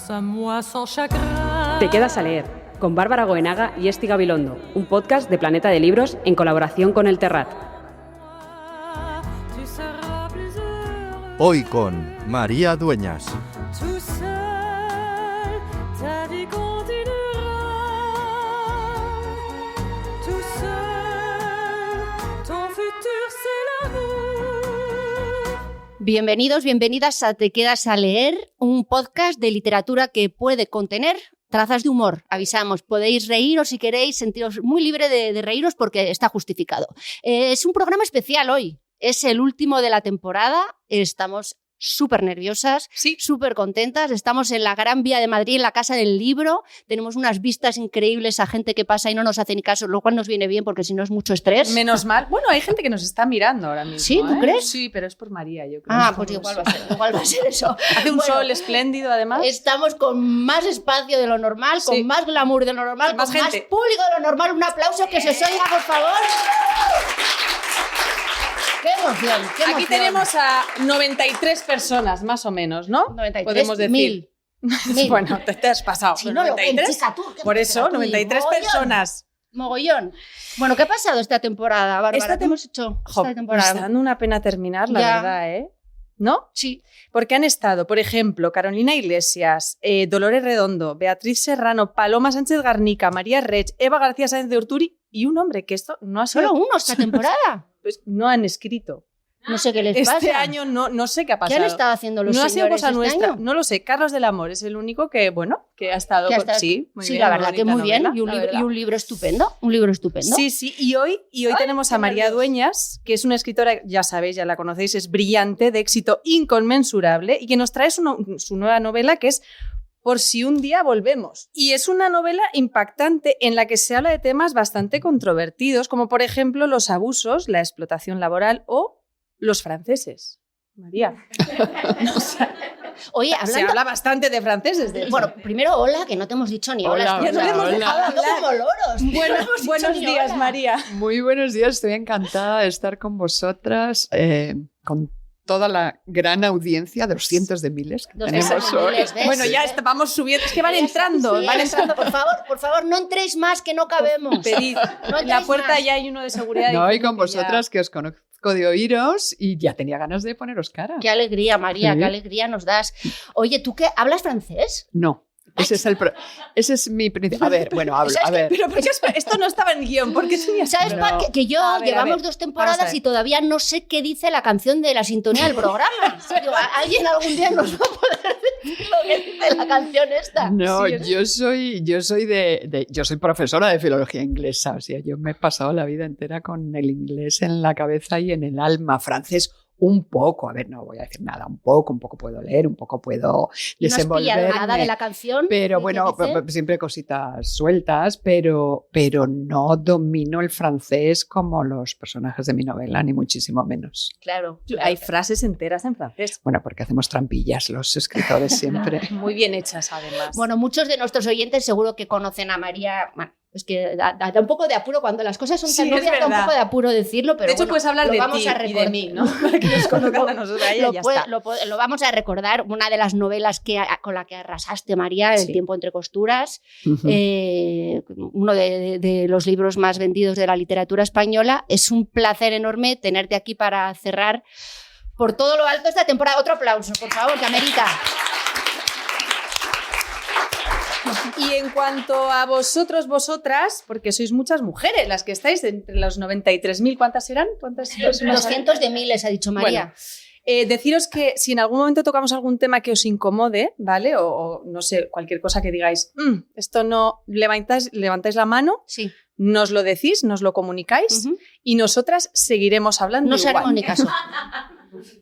Te quedas a leer, con Bárbara Goenaga y Esti Gabilondo, un podcast de Planeta de Libros en colaboración con El Terrat. Hoy con María Dueñas. Bienvenidos, bienvenidas a Te quedas a leer, un podcast de literatura que puede contener trazas de humor. Avisamos, podéis reíros si queréis, sentiros muy libre de reíros porque está justificado. Es un programa especial hoy, es el último de la temporada, estamos súper nerviosas, sí, súper contentas, estamos en la Gran Vía de Madrid, en la Casa del Libro, tenemos unas vistas increíbles a gente que pasa y no nos hace ni caso, lo cual nos viene bien porque si no es mucho estrés. Menos mal. Bueno, hay gente que nos está mirando ahora mismo. ¿Sí? ¿Tú crees? Sí, pero es por María, yo creo. Ah, pues igual va a ser eso. Hace un sol espléndido, además. Estamos con más espacio de lo normal, con más glamour de lo normal, más con gente. Más público de lo normal. Un aplauso que se os oiga, por favor. ¡Qué emoción! ¡Qué emoción! Aquí tenemos a 93 personas, más o menos, ¿no? 93, podemos decir. 1000. Bueno, te has pasado. Si no 93, lo ven, chica, tú, por eso, 93 personas. Mogollón. Bueno, ¿qué ha pasado esta temporada, Bárbara? ¿Qué hemos hecho esta temporada? Me está dando una pena terminar, la verdad, ¿eh? ¿No? Sí. Porque han estado, por ejemplo, Carolina Iglesias, Dolores Redondo, Beatriz Serrano, Paloma Sánchez Garnica, María Rech, Eva García Sáenz de Urturi y un hombre que esto no ha sido... ¿Solo uno esta temporada? Pues no han escrito. No sé qué les pasa. Este año no sé qué ha pasado. ¿Qué han estado haciendo los señores? No ha sido cosa nuestra, año? No lo sé. Carlos del Amor es el único que, bueno, que ha estado... Sí, muy bien, la verdad que muy bien. Novela, y un libro estupendo. Un libro estupendo. Sí, sí. Y hoy tenemos a María Dueñas, que es una escritora, ya sabéis, ya la conocéis, es brillante, de éxito inconmensurable y que nos trae su nueva novela que es Por si un día volvemos. Y es una novela impactante en la que se habla de temas bastante controvertidos, como por ejemplo los abusos, la explotación laboral o los franceses. María. Oye, se habla bastante de franceses. De bueno, primero hola, que no te hemos dicho ni hola. Ya no le hemos dejado hablar como loros. Buenos días, hola. María. Muy buenos días, estoy encantada de estar con vosotras, con toda la gran audiencia de los cientos de miles que tenemos hoy. Bueno, ya vamos subiendo, es que van entrando. Por favor, no entréis más, que no cabemos. Pedid. En la puerta más. Ya hay uno de seguridad. No, y con vosotras que os conozco de oíros y ya tenía ganas de poneros cara. Qué alegría, María, qué alegría nos das. Oye, ¿tú qué? ¿Hablas francés? No. Ese es mi principio. A ver, bueno, hablo. A ver. Pero esto no estaba en guión. ¿Por qué ¿Sabes, que yo llevamos 2 temporadas y todavía no sé qué dice la canción de la sintonía del programa? Digo, ¿alguien algún día nos va a poder decir lo que dice la canción esta? No, sí, yo soy profesora de filología inglesa. O sea, yo me he pasado la vida entera con el inglés en la cabeza y en el alma. Francés un poco, a ver, no voy a decir nada, un poco puedo leer, un poco puedo desenvolverme. ¿No has pillado nada de la canción? Pero bueno, siempre cositas sueltas, pero no domino el francés como los personajes de mi novela, ni muchísimo menos. Claro. Hay frases enteras en francés. Bueno, porque hacemos trampillas los escritores siempre. Muy bien hechas, además. Bueno, muchos de nuestros oyentes seguro que conocen a María... Bueno, es que da un poco de apuro cuando las cosas son tan novias, da un poco de apuro decirlo, pero de hecho, puedes hablar de ti y de mí, ¿no? Para que nos conozcan a nosotros, lo vamos a recordar, una de las novelas con la que arrasaste, María, El tiempo entre costuras, uno de los libros más vendidos de la literatura española. Es un placer enorme tenerte aquí para cerrar por todo lo alto esta temporada. Otro aplauso, por favor, que amerita. Y en cuanto a vosotras, porque sois muchas mujeres las que estáis entre los 93.000, ¿cuántas eran? ¿Cuántas personas? Cientos de miles, ha dicho María. Bueno, deciros que si en algún momento tocamos algún tema que os incomode, ¿vale? O no sé, cualquier cosa que digáis, esto no, levantáis la mano, sí. Nos lo decís, nos lo comunicáis y nosotras seguiremos hablando. No se haremos ni caso.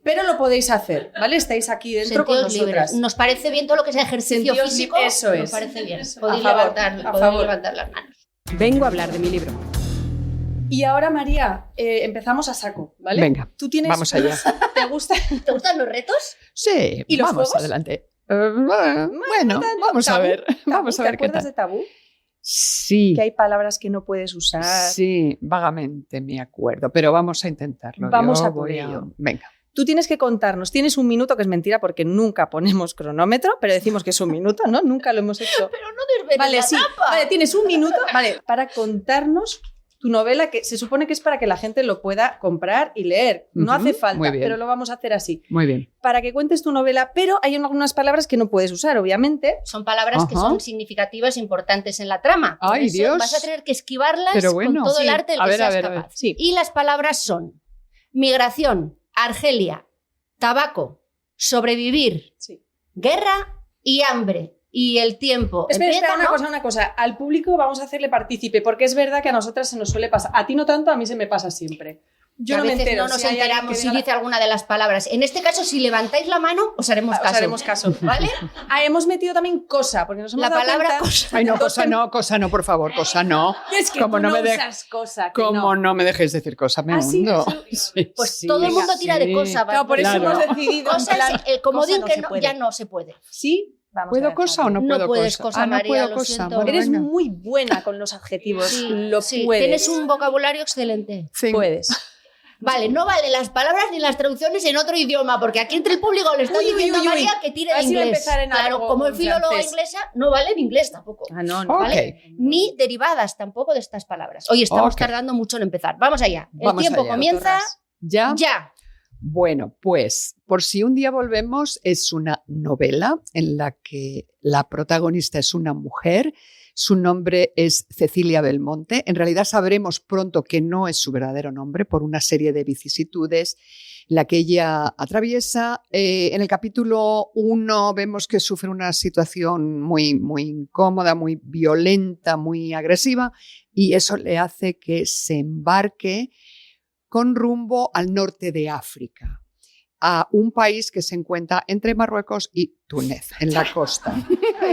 Pero lo podéis hacer, ¿vale? Estáis aquí dentro con nosotras. Libres. Nos parece bien todo lo que sea ejercicio físico. Eso es. Nos parece bien. Podéis levantar las manos. Vengo a hablar de mi libro. Y ahora, María, empezamos a saco, ¿vale? Venga, vamos allá. ¿Te gustan los retos? Sí, ¿Y los vamos juegos? Adelante. Bueno, vamos a ver. Vamos a ver qué tal. ¿Te acuerdas de Tabú? Sí. Que hay palabras que no puedes usar. Sí, vagamente me acuerdo, pero vamos a intentarlo. Vamos a por ello. Venga. Tú tienes que contarnos, tienes 1 minuto, que es mentira porque nunca ponemos cronómetro, pero decimos que es 1 minuto, ¿no? Nunca lo hemos hecho. Pero no desveles Vale, la sí. tapa. Vale, tienes 1 minuto, vale, para contarnos tu novela, que se supone que es para que la gente lo pueda comprar y leer. No Ujú, hace falta, muy bien. pero lo vamos a hacer así. Muy bien. Para que cuentes tu novela, pero hay algunas palabras que no puedes usar, obviamente. Son palabras que Ajá. son significativas, importantes en la trama. Por Ay, eso Dios. vas a tener que esquivarlas Pero bueno, con todo el sí. arte del A que ver, seas a ver. capaz. Sí. Y las palabras son migración, Argelia, tabaco, sobrevivir, Sí. guerra y hambre. Y el tiempo. Espera, Empieza, ¿no? una cosa. Al público vamos a hacerle partícipe, porque es verdad que a nosotras se nos suele pasar. A ti no tanto, a mí se me pasa siempre. Yo Que no a me veces entero. no nos si hay alguien enteramos que si diga- dice alguna de las palabras. En este caso, si levantáis la mano, os haremos caso. Os haremos caso. ¿Vale? Hemos metido también cosa, porque nos hemos La dado palabra cuenta- cosa. Ay, no, Dos cosa no, por favor, cosa no. Es que Como tú no me de- usas cosa. que ¿Cómo no. no me dejes decir cosa? Me Ah, sí, hundo. sí. Sí, Pues sí, todo el venga, mundo tira de sí. cosa. Claro, por eso Claro. hemos decidido. en Cosa plan, es el comodín cosa que se puede. ya no se puede. ¿Sí? Vamos a ¿Puedo dejarlo. cosa o no No puedo puedes cosa? cosa, no María, puedo lo cosa. siento. Bueno, Eres venga. muy buena con los adjetivos. Sí, Lo sí. puedes. Tienes un vocabulario excelente. Sí. Puedes. Vale, no valen las palabras ni las traducciones en otro idioma, porque aquí entre el público le está Uy, uy, diciendo uy, a uy. María que tire de Así va a inglés. empezar en Claro, algo como el en filóloga francés. inglesa no vale en inglés tampoco. Ah, no, Ok. ¿Vale? Ni derivadas tampoco de estas palabras. Hoy estamos Ok. tardando mucho en empezar. Vamos allá. El Vamos tiempo allá, comienza doctoras. ¿Ya? ya. Bueno, pues Por si un día volvemos es una novela en la que la protagonista es una mujer. Su nombre es Cecilia Belmonte. En realidad sabremos pronto que no es su verdadero nombre por una serie de vicisitudes la que ella atraviesa. En el capítulo 1 vemos que sufre una situación muy, muy incómoda, muy violenta, muy agresiva, y eso le hace que se embarque con rumbo al norte de África, a un país que se encuentra entre Marruecos y Túnez, en la costa.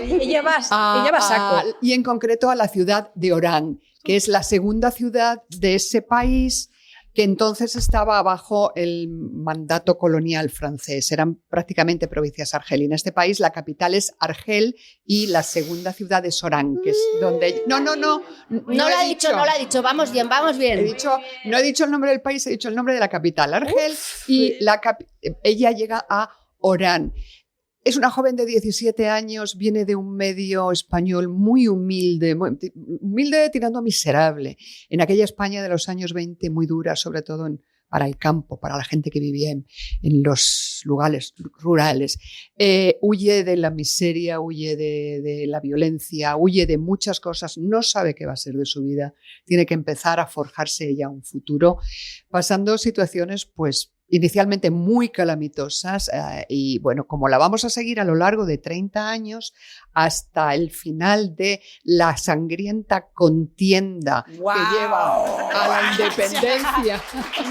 Ella va a saco. Y en concreto a la ciudad de Orán, que es la segunda ciudad de ese país que entonces estaba bajo el mandato colonial francés. Eran prácticamente provincias Argel. Y en este país la capital es Argel y la segunda ciudad es Orán, que es donde... No lo ha dicho. Vamos bien, vamos bien. No he dicho el nombre del país, he dicho el nombre de la capital, Argel, y ella llega a Orán. Es una joven de 17 años, viene de un medio español muy humilde tirando a miserable, en aquella España de los años 20 muy dura, sobre todo para el campo, para la gente que vivía en los lugares rurales. Huye de la miseria, huye de la violencia, huye de muchas cosas, no sabe qué va a ser de su vida, tiene que empezar a forjarse ella un futuro, pasando situaciones pues inicialmente muy calamitosas y bueno, como la vamos a seguir a lo largo de 30 años hasta el final de la sangrienta contienda que lleva a la independencia.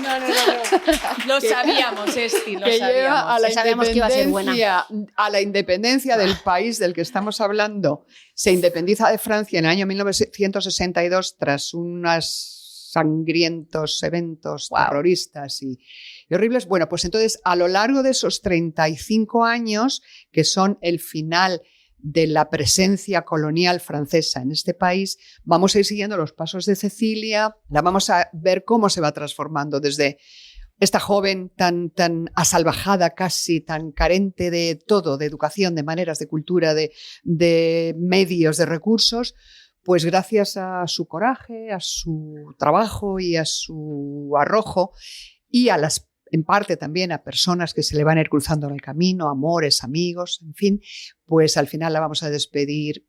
No. Lo sabíamos, Esti, lo que sabíamos. lleva a la Sabíamos que iba a ser buena. a la independencia del país del que estamos hablando. Se independiza de Francia en el año 1962 tras unos sangrientos eventos terroristas y horribles. Bueno, pues entonces a lo largo de esos 35 años, que son el final de la presencia colonial francesa en este país, vamos a ir siguiendo los pasos de Cecilia, la vamos a ver cómo se va transformando desde esta joven tan asalvajada casi, tan carente de todo, de educación, de maneras, de cultura, de medios, de recursos, pues gracias a su coraje, a su trabajo y a su arrojo y en parte también a personas que se le van a ir cruzando en el camino, amores, amigos, en fin, pues al final la vamos a despedir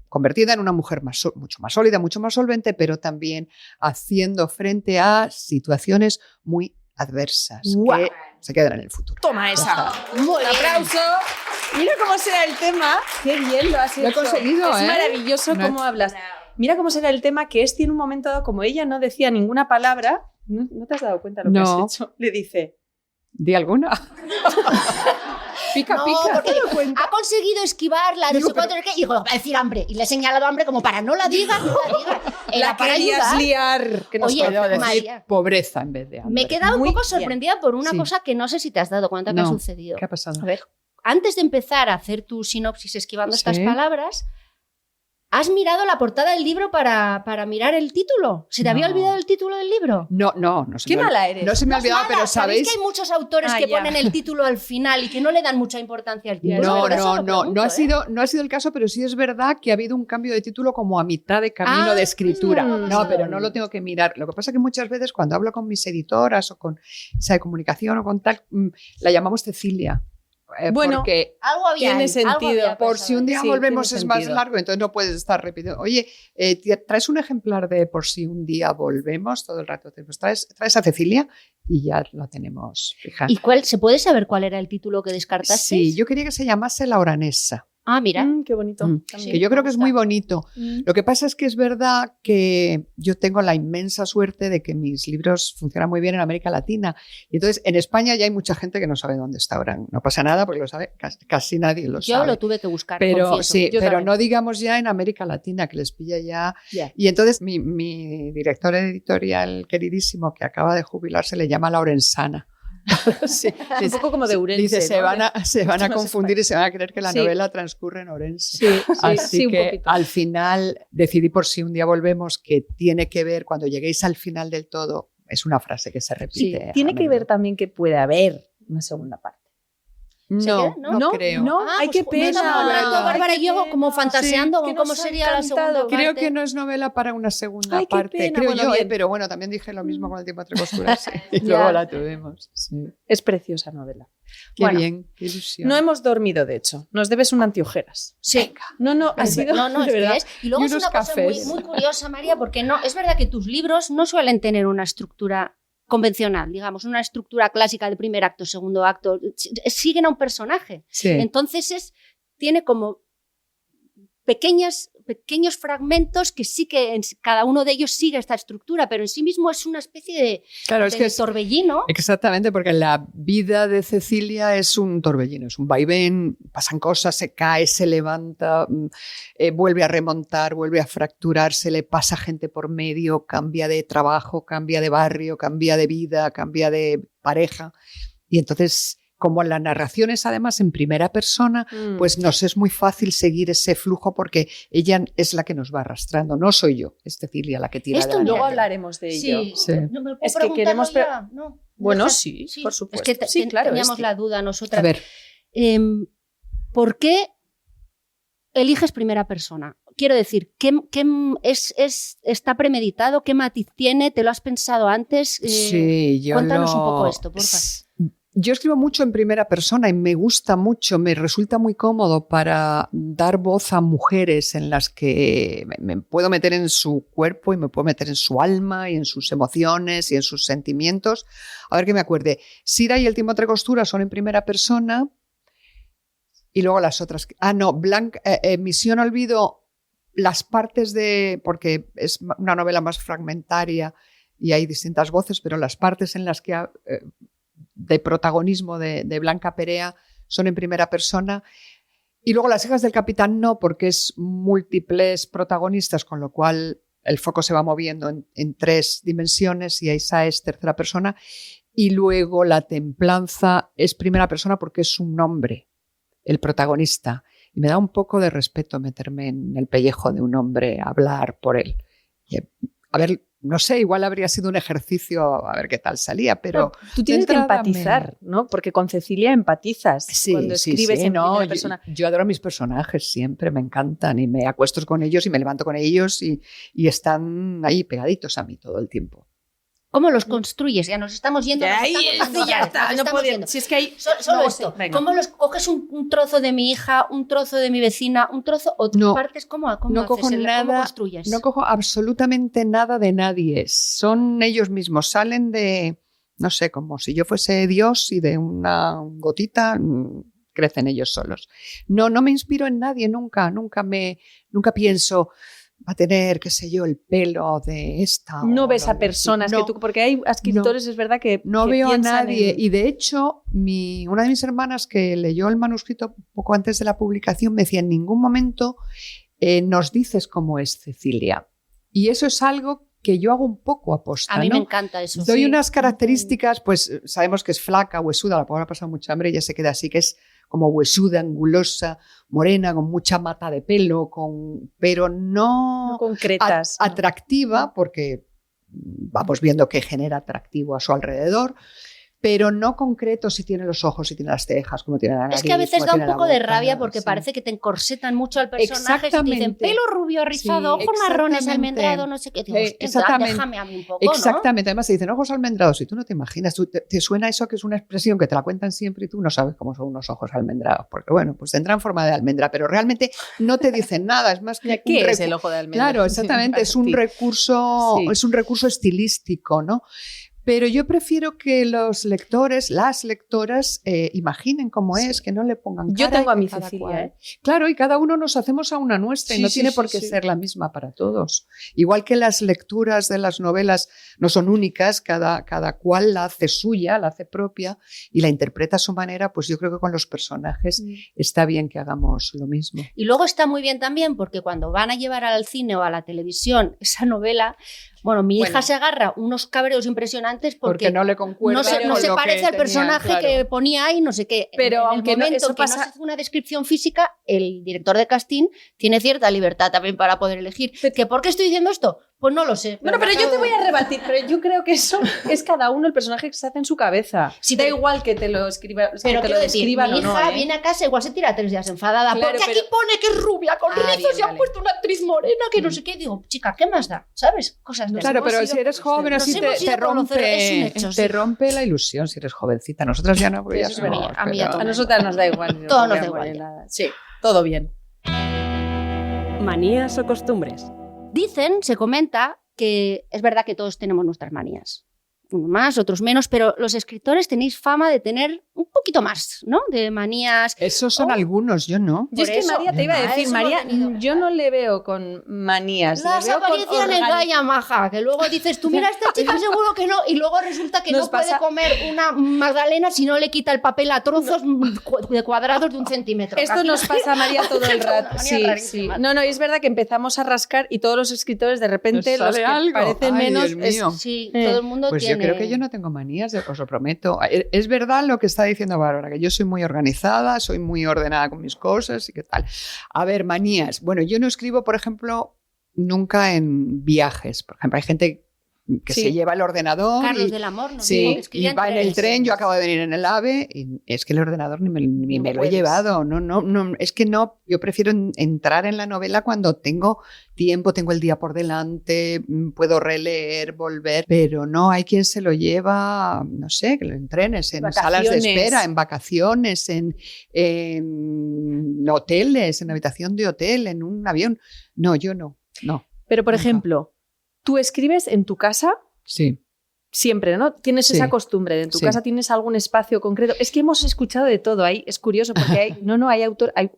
convertida en una mujer mucho más sólida, mucho más solvente, pero también haciendo frente a situaciones muy adversas que se quedan en el futuro. Toma esa. Muy Un bien. aplauso. Mira cómo será el tema. Qué bien lo has hecho. Lo he conseguido, Es ¿eh? maravilloso No. cómo hablas. Mira cómo será el tema que Esti en un momento dado, como ella no decía ninguna palabra, ¿no te has dado cuenta de lo que No. has hecho? Le dice... ¿Di alguna? Pica, No, pica. porque ha conseguido esquivarla, no sé cuánto, y digo, va a decir hambre. Y le he señalado hambre como para no la digas, no la digas. Era La para querías ayudar. liar. Que nos Oye, Puedo decir María. pobreza en vez de hambre. Me he quedado un Muy poco bien. sorprendida por una Sí. cosa que no sé si te has dado cuenta que ha No. sucedido. ¿Qué ha pasado? A ver, antes de empezar a hacer tu sinopsis esquivando Sí. estas palabras, ¿Has mirado la portada del libro para mirar el título? ¿Se te había No. olvidado el título del libro? No se Qué me mala eres. No se me ha olvidado, pero ¿Sabéis ¿sabéis? que hay muchos autores que ya. ponen el título al final y que no le dan mucha importancia al título? No, Por eso lo no pregunto, ha sido el caso, pero sí es verdad que ha habido un cambio de título como a mitad de camino de escritura. No, pero no lo tengo que mirar. Lo que pasa es que muchas veces cuando hablo con mis editoras o con esa de comunicación o con tal, la llamamos Cecilia. Bueno, porque Algo había Tiene ahí, sentido. algo había por pensado si un ahí. día Sí, volvemos tiene es más sentido. largo, entonces no puedes estar repitiendo. Oye, ¿traes un ejemplar de por si un día volvemos? Todo el rato pues traes a Cecilia y ya la tenemos fija. ¿Y se puede saber cuál era el título que descartaste? Sí, yo quería que se llamase La Oranesa. Ah, mira. Qué bonito. También. Que yo creo que es muy Me gusta. bonito. Lo que pasa es que es verdad que yo tengo la inmensa suerte de que mis libros funcionan muy bien en América Latina. Y entonces en España ya hay mucha gente que no sabe dónde está Orán. No pasa nada porque lo sabe, casi nadie lo Yo sabe. lo tuve que buscar, Pero confieso. sí, Yo pero también. no digamos ya en América Latina, que les pilla ya. Ya. Y entonces mi director editorial queridísimo, que acaba de jubilarse, le llama La Orensana. Sí, Un poco como de Urense. dice, se ¿no? van a Esto no confundir y se van a creer que la Sí. novela transcurre en Orense. Sí, Así sí, un que poquito. al final decidí por si un día volvemos que tiene que ver, cuando lleguéis al final del todo, es una frase que se repite. Tiene a que menudo. ver también que puede haber una segunda parte. No, ¿No? no creo. No, Ah, ay, pues qué pena. estamos un rato, Bárbara Ay, y yo qué como pena. fantaseando Sí, con que cómo nos ha sería la segunda encantado. parte. Creo que no es novela para una segunda Ay, qué parte. pena. Creo Bueno, yo, bien. pero bueno, también dije lo mismo con El tiempo entre costuras. Sí. Y Ya. luego la tuvimos. Sí. Es preciosa novela. Qué Bueno, bien, qué ilusión. No hemos dormido, de hecho. Nos debes un antiojeras. Sí. No, ha Es sido no, de es que verdad. es. Y luego Y es unos una cosa muy, cafés. muy curiosa, María, porque no, es verdad que tus libros no suelen tener una estructura convencional, digamos, una estructura clásica de primer acto, segundo acto. Siguen a un personaje. Sí. Entonces tiene como pequeños fragmentos que sí que cada uno de ellos sigue esta estructura, pero en sí mismo es una especie de, Claro, es de que es, torbellino. exactamente, porque la vida de Cecilia es un torbellino, es un vaivén, pasan cosas, se cae, se levanta, vuelve a remontar, vuelve a fracturarse, le pasa gente por medio, cambia de trabajo, cambia de barrio, cambia de vida, cambia de pareja. Y entonces, como la narración es además en primera persona, pues nos es muy fácil seguir ese flujo porque ella es la que nos va arrastrando, no soy yo, es Cecilia la que tira Esto de la mira, Luego novela. hablaremos de ello. Sí, Sí. ¿No me puedo Es que preguntarlo queremos ya? No. Bueno, ¿Dejas? sí, por supuesto. Es que Sí, claro, teníamos es que- la duda nosotras. A ver, ¿Por qué eliges primera persona? Quiero decir, ¿qué está premeditado? ¿Qué matiz tiene? ¿Te lo has pensado antes? sí, yo cuéntanos lo- un poco esto, porfa. Yo escribo mucho en primera persona y me gusta mucho, me resulta muy cómodo para dar voz a mujeres en las que me puedo meter en su cuerpo y me puedo meter en su alma y en sus emociones y en sus sentimientos. A ver que me acuerde. Sira y El tiempo entre costuras son en primera persona y luego las otras. Misión Olvido, las partes de... porque es una novela más fragmentaria y hay distintas voces, pero las partes en las que... de protagonismo de Blanca Perea son en primera persona. Y luego Las hijas del capitán no, porque es múltiples protagonistas, con lo cual el foco se va moviendo en tres dimensiones y esa es tercera persona. Y luego La templanza es primera persona porque es un hombre, el protagonista. Y me da un poco de respeto meterme en el pellejo de un hombre, hablar por él. A ver, no sé, igual habría sido un ejercicio a ver qué tal salía, pero... Tú tienes de que entrada empatizar, ¿no? Porque con Cecilia empatizas cuando escribes en primera persona. Yo adoro a mis personajes, siempre me encantan y me acuesto con ellos y me levanto con ellos y están ahí pegaditos a mí todo el tiempo. ¿Cómo los construyes? Ya nos estamos yendo. Ya, nos ahí, estamos yendo, ya nos está, no estamos podía. yendo. Si es que hay... Solo no, esto. venga. ¿Cómo los coges un trozo de mi hija, un trozo de mi vecina, un trozo o No, partes? ¿Cómo no haces? cojo ¿Cómo nada, construyes? no cojo absolutamente nada de nadie. Son ellos mismos, salen de, no sé, como si yo fuese Dios y de una gotita crecen ellos solos. No me inspiro en nadie nunca pienso va a tener, qué sé yo, el pelo de esta. No ves a personas no, que tú, porque hay escritores, es verdad que no que veo a piensan nadie. en- Y de hecho, una de mis hermanas que leyó el manuscrito poco antes de la publicación me decía, en ningún momento nos dices cómo es Cecilia. Y eso es algo que yo hago un poco aposta, A mí ¿no? me encanta eso. Doy Sí. unas características, pues sabemos que es flaca, huesuda, la pobre ha pasado mucha hambre y ya se queda así, que es como huesuda, angulosa, morena, con mucha mata de pelo, pero no concretas. Atractiva, porque vamos viendo que genera atractivo a su alrededor, pero no concreto si tiene los ojos, si tiene las cejas, como tiene la nariz. Es que a veces da un poco de rabia porque sí. parece que te encorsetan mucho al personaje. Si te dicen pelo rubio rizado, Sí, ojos marrones, almendrado, no sé qué. Digo, exactamente. Déjame a mí un poco, Exactamente. Además te dicen ojos almendrados y tú no te imaginas, te suena eso que es una expresión que te la cuentan siempre y tú no sabes cómo son unos ojos almendrados. Porque bueno, pues tendrán forma de almendra, pero realmente no te dicen nada. Es más que ¿Qué es el ojo de almendra? Claro, exactamente. Es un recurso, Sí. es un recurso estilístico, ¿no? Pero yo prefiero que los lectores, las lectoras, imaginen cómo es, que no le pongan cara. Yo tengo a mi cada Cecilia, cual. ¿eh? Claro, y cada uno nos hacemos a una nuestra y no tiene por qué ser la misma para todos. Igual que las lecturas de las novelas no son únicas, cada cual la hace suya, la hace propia y la interpreta a su manera, pues yo creo que con los personajes está bien que hagamos lo mismo. Y luego está muy bien también porque cuando van a llevar al cine o a la televisión esa novela, bueno, mi hija se agarra unos cabreos impresionantes porque no le concuerda no se parece al personaje que ponía ahí, no sé qué. Pero en aunque el momento eso que no pasa... se hace una descripción física, el director de casting tiene cierta libertad también para poder elegir. ¿Que por qué estoy diciendo esto? Pues no lo sé. Bueno, pero yo te voy a rebatir, pero yo creo que eso es cada uno el personaje que se hace en su cabeza. Sí, da pero, igual que te lo escriba, pero que te lo describan mi o no. hija viene a casa, igual se tira 3 días enfadada, Claro, porque aquí pone que es rubia, con rizos bien, y han vale. puesto una actriz morena, que no sé qué. Digo, chica, ¿qué más da? ¿Sabes? Cosas de Claro, esas. pero si eres joven Nos así hemos ido te a conocer, es un rompe, hecho, te sí. rompe la ilusión si eres jovencita. Nosotras ya no, porque ya Eso es verdad, somos, a mí pero- ya A nosotras nos da igual. Todo nos da igual. Sí, todo bien. Manías o costumbres. Dicen, se comenta, que es verdad que todos tenemos nuestras manías. Unos más, otros menos, pero los escritores tenéis fama de tener un poquito más, ¿no? De manías. Esos son algunos, yo no. Yo es que eso, María te iba a a decir, eso María, hemos venido. yo no le veo con manías. Las le veo con apariencias engañan, maja, que luego dices, tú mira, esta chica seguro que no, y luego resulta que Nos no puede pasa- comer una magdalena si no le quita el papel a trozos de cuadrados de 1 centímetro. Esto nos pasa a María todo el rato. Una Sí, manía sí. rarísima. No, y es verdad que empezamos a rascar y todos los escritores de repente Nos los sale que algo. parecen Ay, menos Dios mío. Sí, todo el mundo Pues tiene. yo creo que yo no tengo manías, os lo prometo. Es verdad lo que está diciendo Bárbara, que yo soy muy organizada, soy muy ordenada con mis cosas y qué tal. A ver, manías. Bueno, yo no escribo, por ejemplo, nunca en viajes. Por ejemplo, hay gente que Sí. se lleva el ordenador Carlos y, del Amor, ¿no? sí, y va en el tren. Yo acabo de venir en el AVE y es que el ordenador ni me lo he llevado. No, es que no. Yo prefiero entrar en la novela cuando tengo tiempo, tengo el día por delante, puedo releer, volver, pero no hay quien se lo lleva, no sé, que lo entrenes en salas de espera, en vacaciones, en hoteles, en habitación de hotel, en un avión. No, yo no. Pero, por Nunca. ejemplo, tú escribes en tu casa Sí. siempre, ¿no? Tienes Sí. esa costumbre de en tu Sí. casa tienes algún espacio concreto. Es que hemos escuchado de todo ahí. Es curioso porque hay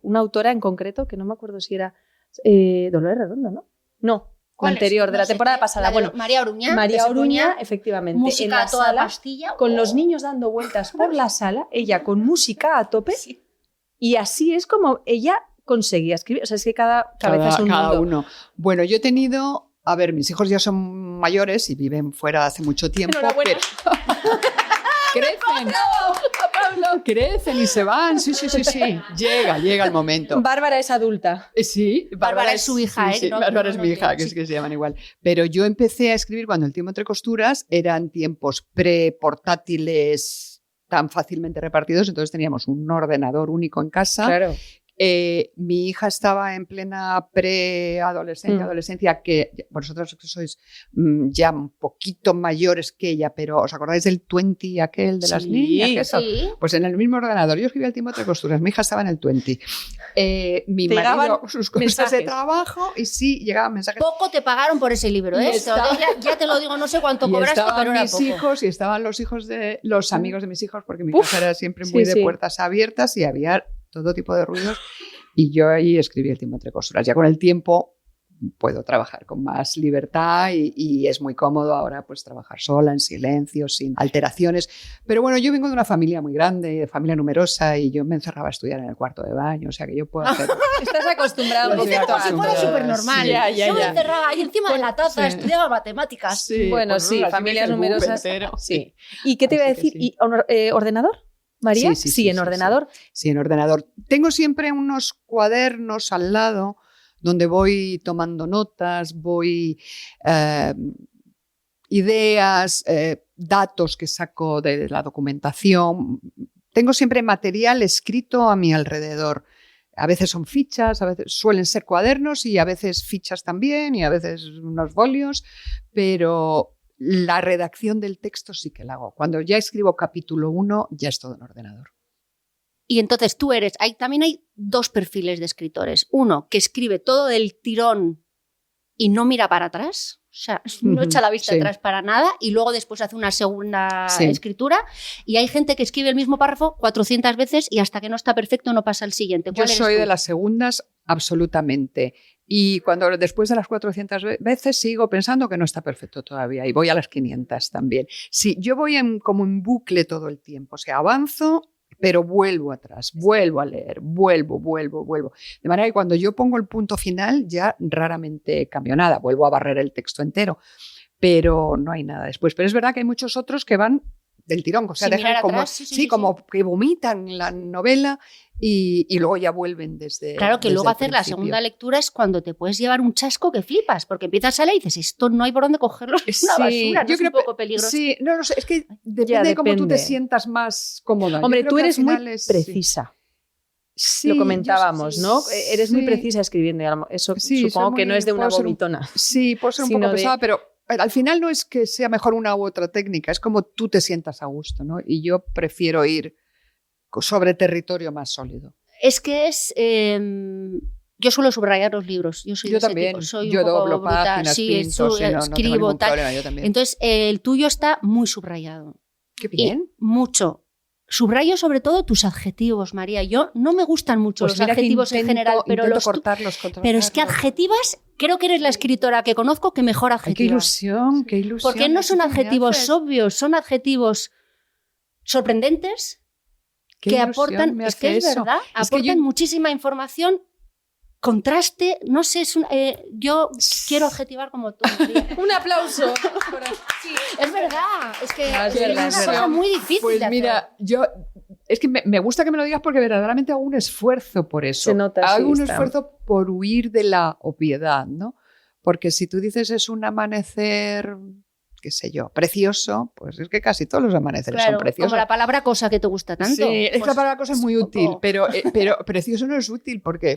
una autora en concreto que no me acuerdo si era Dolores Redondo, ¿no? No, ¿Cuál anterior, es? de No la sé temporada qué. pasada. La de Bueno, María Oruña. María que se Oruña, ponía efectivamente, música en la a toda sala, pastilla. con los niños dando vueltas por la sala, ella con música a tope, y así es como ella conseguía escribir. O sea, es que cada cabeza es un cada mundo. uno. Bueno, yo he tenido... A ver, mis hijos ya son mayores y viven fuera hace mucho tiempo, Enhorabuena. crecen. Crecen y se van. Sí. Llega el momento. Bárbara es adulta. Sí, Bárbara es su hija, sí, ¿eh? No, Bárbara no, es no mi hija, tiene, que sí. es que se llaman igual. Pero yo empecé a escribir cuando el tiempo entre costuras eran tiempos pre-portátiles tan fácilmente repartidos, entonces teníamos un ordenador único en casa. Claro. Mi hija estaba en plena preadolescencia, adolescencia, que vosotros que sois ya un poquito mayores que ella, pero ¿os acordáis del 20 aquel de las Sí, niñas? Eso? Sí. Pues en el mismo ordenador. Yo escribía el tiempo entre costuras, mi hija estaba en el 20. Mi Te marido llegaban sus cosas mensajes. de trabajo y sí, llegaban mensajes. Poco te pagaron por ese libro, ¿eh? Y estaba- Ya te lo digo, no sé cuánto Y cobraste, estaban pero era mis poco. hijos y estaban los hijos de los amigos de mis hijos, porque mi Uf, casa era siempre sí, muy de sí. puertas abiertas y había todo tipo de ruidos. Y yo ahí escribí el tiempo entre costuras. Ya con el tiempo puedo trabajar con más libertad y es muy cómodo ahora pues trabajar sola, en silencio, sin alteraciones. Pero bueno, yo vengo de una familia muy grande, de familia numerosa, y yo me encerraba a estudiar en el cuarto de baño, o sea que yo puedo hacer... Estás acostumbrada un Lo Dice poquito como si fuera Sí. súper normal. Ya, Yo me ya. encerraba ahí encima de la taza, Sí. estudiaba matemáticas. Bueno, pues, sí, así familias me hice el buque numerosas. entero. Sí. ¿Y qué te iba a Así que decir? sí. ¿Y ordenador? María? Sí, ¿En ordenador? Sí, en ordenador. Tengo siempre unos cuadernos al lado donde voy tomando notas, ideas, datos que saco de la documentación. Tengo siempre material escrito a mi alrededor. A veces son fichas, a veces suelen ser cuadernos y a veces fichas también y a veces unos folios, pero la redacción del texto sí que la hago. Cuando ya escribo capítulo 1, ya es todo en ordenador. Y entonces también hay dos perfiles de escritores. Uno que escribe todo del tirón y no mira para atrás, o sea, no echa la vista atrás para nada, y luego después hace una segunda escritura. Y hay gente que escribe el mismo párrafo 400 veces y hasta que no está perfecto no pasa al siguiente. Yo soy de las segundas, absolutamente. Y cuando después de las 400 veces sigo pensando que no está perfecto todavía y voy a las 500 también. Sí, yo voy como en bucle todo el tiempo, o sea, avanzo, pero vuelvo atrás, vuelvo a leer, vuelvo. De manera que cuando yo pongo el punto final ya raramente cambio nada, vuelvo a barrer el texto entero, pero no hay nada después. Pero es verdad que hay muchos otros que van del tirón, o sea, dejan como, como que vomitan la novela y luego ya vuelven desde Claro, que luego hacer la segunda lectura es cuando te puedes llevar un chasco que flipas, porque empiezas a leer y dices, esto no hay por dónde cogerlo, es una basura, yo creo un poco peligroso. Sí, no sé, es que depende de cómo tú te sientas más cómoda. Hombre, tú eres muy precisa. Sí, lo comentábamos, ¿no? Eres muy sí. precisa escribiendo. Eso Sí, supongo que no es de una vomitona. Sí, puedo ser un poco pesada, pero al final no es que sea mejor una u otra técnica, es como tú te sientas a gusto, ¿no? Y yo prefiero ir sobre territorio más sólido. Es que yo suelo subrayar los libros. Yo también. Tipo, soy yo un poco doblo brutal. páginas, pinto, escribo, no tal. problema, yo también. Entonces, el tuyo está muy subrayado. Qué bien. Y mucho. Subrayo sobre todo tus adjetivos, María. Yo no me gustan mucho los adjetivos en general, pero cortarlos. Pero es que adjetivas, creo que eres la escritora que conozco que mejor adjetiva. Qué ilusión. Porque no son adjetivos obvios, son adjetivos sorprendentes que aportan, es que es verdad, aportan muchísima información, contraste, no sé, yo quiero adjetivar como tú. Un aplauso. Sí, es verdad, es que es una cosa muy difícil pues de hacer. mira, es que me gusta que me lo digas porque verdaderamente hago un esfuerzo por eso. Se nota, hago un esfuerzo por huir de la obviedad, ¿no? Porque si tú dices es un amanecer, qué sé yo, precioso, pues es que casi todos los amaneceres son preciosos. Como la palabra cosa que te gusta tanto. Sí, es que la palabra cosa es muy útil, pero precioso no es útil porque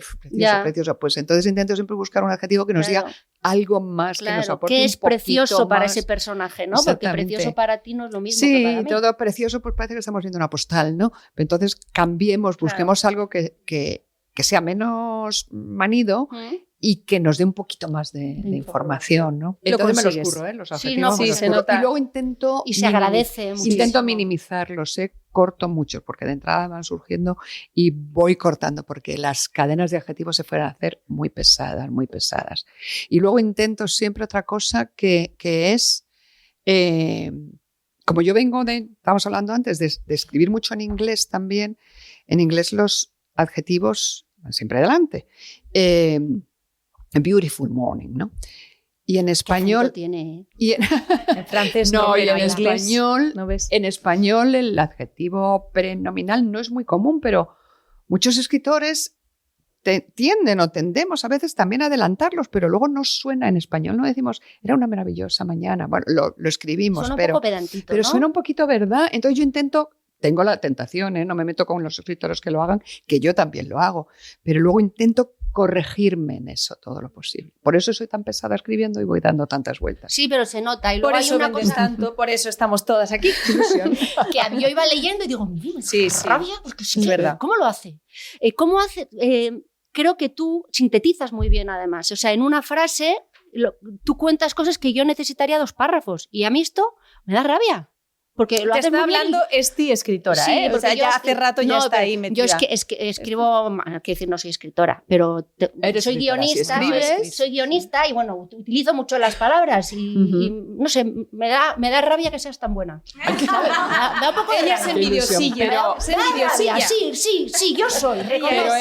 precioso. Pues entonces intento siempre buscar un adjetivo que nos diga algo más, que nos aporte que es un poquito precioso para más. ese personaje, ¿no? Porque precioso para ti no es lo mismo sí, que para mí. todo precioso, pues parece que estamos viendo una postal, ¿no? Entonces cambiemos, busquemos algo que sea menos manido y que nos dé un poquito más de información, ¿no? Entonces me los curro, los adjetivos. Sí, se nota. Y luego intento... Y se agradece muchísimo. Intento minimizarlos, corto mucho, porque de entrada van surgiendo y voy cortando, porque las cadenas de adjetivos se fueran a hacer muy pesadas. Y luego intento siempre otra cosa que es... como yo vengo estábamos hablando antes, de escribir mucho en inglés también, en inglés los adjetivos van siempre adelante. Beautiful morning, ¿no? Y en español... Tiene, y en francés no, y en inglés, español, ¿no ves? En español el adjetivo prenominal no es muy común, pero muchos escritores tendemos a veces también a adelantarlos, pero luego no suena en español, no decimos, era una maravillosa mañana. Bueno, lo escribimos, suena pero, un poco pedantito, pero ¿no? suena un poquito, ¿verdad? Entonces yo intento... Tengo la tentación, no me meto con los escritores que lo hagan, que yo también lo hago, pero luego intento corregirme en eso todo lo posible. Por eso soy tan pesada escribiendo y voy dando tantas vueltas. Sí, pero se nota. Y luego por eso hay una vendes cosa tanto, por eso estamos todas aquí. que yo iba leyendo y digo, mira, rabia, porque es verdad. ¿Cómo lo hace? Creo que tú sintetizas muy bien, además. O sea, en una frase tú cuentas cosas que yo necesitaría 2 párrafos y a mí esto me da rabia. Porque lo te haces está muy bien. hablando Esti escritora, Sí, o sea, ya hace rato ya está ahí metida. Yo es que escribo, quiero decir, no soy escritora, pero soy guionista, soy guionista y bueno, utilizo mucho las palabras y no sé, me da rabia que seas tan buena. Da un poco de Ella es envidiosilla, Sí, yo soy. Pero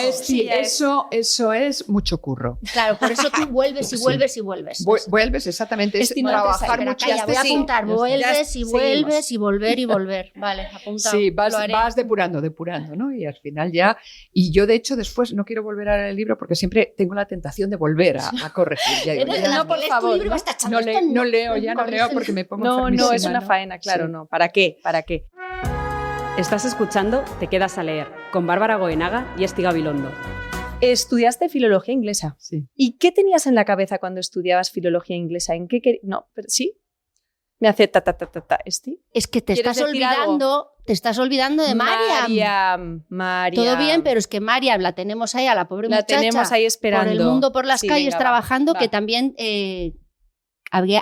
eso es mucho curro. Claro, por eso tú vuelves y vuelves y vuelves. Vuelves, exactamente. Es Esti, no trabajar te mucho. Voy a apuntar, vuelves y vuelves y vuelves. volver y volver. Vale, apuntado. Sí, lo haré. vas depurando, ¿no? Y al final ya... Y yo, de hecho, después no quiero volver a leer el libro porque siempre tengo la tentación de volver a corregir. Ya digo, Eres de ya las por que lees favor, tu libro ¿no? y vas tachando, no leo porque me pongo enfermísima, No, es una faena, claro, Sí. no. ¿Para qué? ¿Para qué? Estás escuchando Te quedas a leer con Bárbara Goenaga y Esti Gabilondo. Estudiaste filología inglesa. Sí. ¿Y qué tenías en la cabeza cuando estudiabas filología inglesa? ¿En qué No, pero sí. Me hace ta, Esti. Es que te ¿Quieres estás decir algo? olvidando de Mariam. Mariam. Todo bien, pero es que Mariam la tenemos ahí, a la pobre La muchacha, tenemos ahí esperando. por el mundo, por las Sí, calles, venga, va, trabajando, va. que también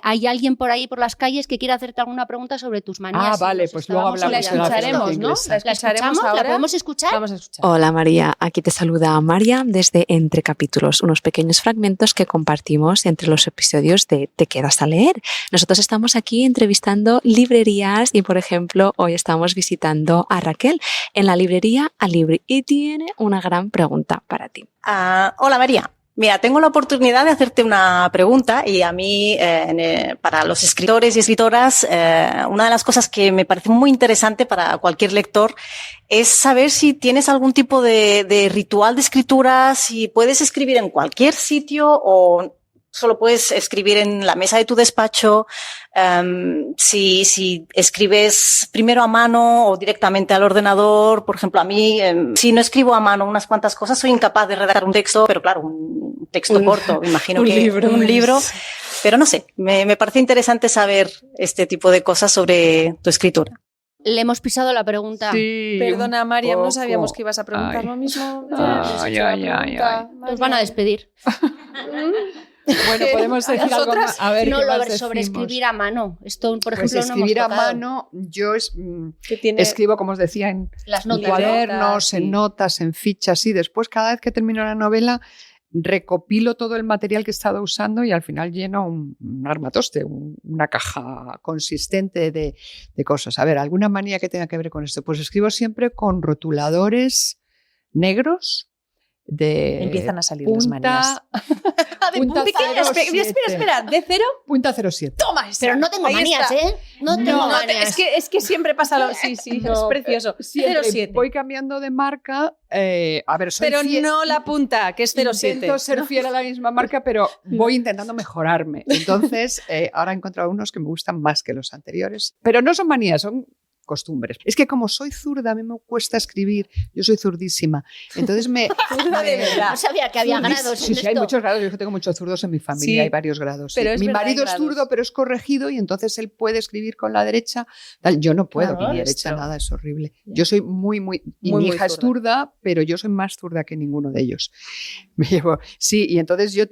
hay alguien por ahí por las calles que quiere hacerte alguna pregunta sobre tus manías. Ah, vale, Nos pues luego estábamos hablamos La de la olvidando. escucharemos, filología ¿no? inglesa. La escucharemos ¿La ahora. podemos escuchar? Vamos a escuchar. Hola María, aquí te saluda Mariam desde Entre Capítulos, unos pequeños fragmentos que compartimos entre los episodios de Te quedas a leer. Nosotros estamos aquí entrevistando librerías y, por ejemplo, hoy estamos visitando a Raquel en la librería Alibri y tiene una gran pregunta para ti. Hola María. Mira, tengo la oportunidad de hacerte una pregunta y a mí, para los escritores y escritoras, una de las cosas que me parece muy interesante para cualquier lector es saber si tienes algún tipo de ritual de escritura, si puedes escribir en cualquier sitio o solo puedes escribir en la mesa de tu despacho, si escribes primero a mano o directamente al ordenador. Por ejemplo, a mí, si no escribo a mano unas cuantas cosas, soy incapaz de redactar un texto, pero claro, un texto corto, imagino que un libro. Pero no sé, me parece interesante saber este tipo de cosas sobre tu escritura. Le hemos pisado la pregunta. Sí, Perdona, un Mariam, no poco. sabíamos que ibas a preguntar Ay. lo mismo. Ay, Nos van a despedir. Bueno, podemos decir algo Nosotras más. A ver, No, ¿qué lo más ver sobre decimos? escribir a mano. Esto, por Pues ejemplo, no escribir hemos a tocado. mano, yo Que tiene... escribo, como os decía, en Las en notas. cuadernos, sí. en notas, en fichas, y después cada vez que termino la novela recopilo todo el material que he estado usando y al final lleno un armatoste, una caja consistente de cosas. A ver, ¿alguna manía que tenga que ver con esto? Pues escribo siempre con rotuladores negros de Empiezan a salir las punta, manías. punta Pequeña, 07. espera, de cero. Punta 07. Toma esa. Pero no tengo Ahí manías, está. ¿eh? No tengo manías. Es que siempre pasa lo... Sí, sí, No, es precioso. Siempre 07. voy cambiando de marca. A ver, soy Pero fiel- no la punta, que es 07. Intento ser fiel a la misma marca, pero voy intentando mejorarme. Entonces, ahora he encontrado unos que me gustan más que los anteriores. Pero no son manías, son costumbres. Es que como soy zurda, a mí me cuesta escribir. Yo soy zurdísima. Entonces Zurda de verdad. No sabía que había grados Sí, en sí, hay esto. muchos grados. Yo tengo muchos zurdos en mi familia, Sí, hay varios grados. pero sí. es Mi verdad, marido hay es grados. zurdo, pero es corregido y entonces él puede escribir con la derecha. Tal. Yo no puedo Claro, con la derecha, esto. nada, es horrible. Yo soy muy... Y Muy, mi muy hija es zurda, pero yo soy más zurda que ninguno de ellos. Sí, y entonces yo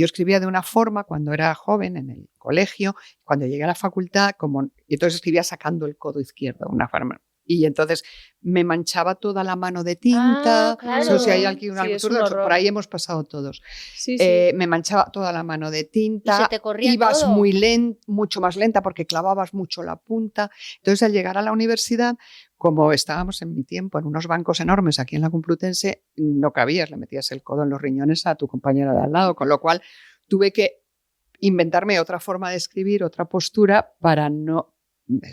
escribía de una forma cuando era joven en el colegio, cuando llegué a la facultad, y entonces escribía sacando el codo izquierdo, una forma. Y entonces me manchaba toda la mano de tinta. Ah, claro. Eso, si hay alguien Sí, es un zurdo, horror. por ahí hemos pasado todos. Sí, Me manchaba toda la mano de Y tinta. se te corría Ibas todo. mucho más lenta porque clavabas mucho la punta. Entonces, al llegar a la universidad, como estábamos en mi tiempo en unos bancos enormes aquí en la Complutense, no cabías, le metías el codo en los riñones a tu compañera de al lado, con lo cual tuve que inventarme otra forma de escribir, otra postura para no...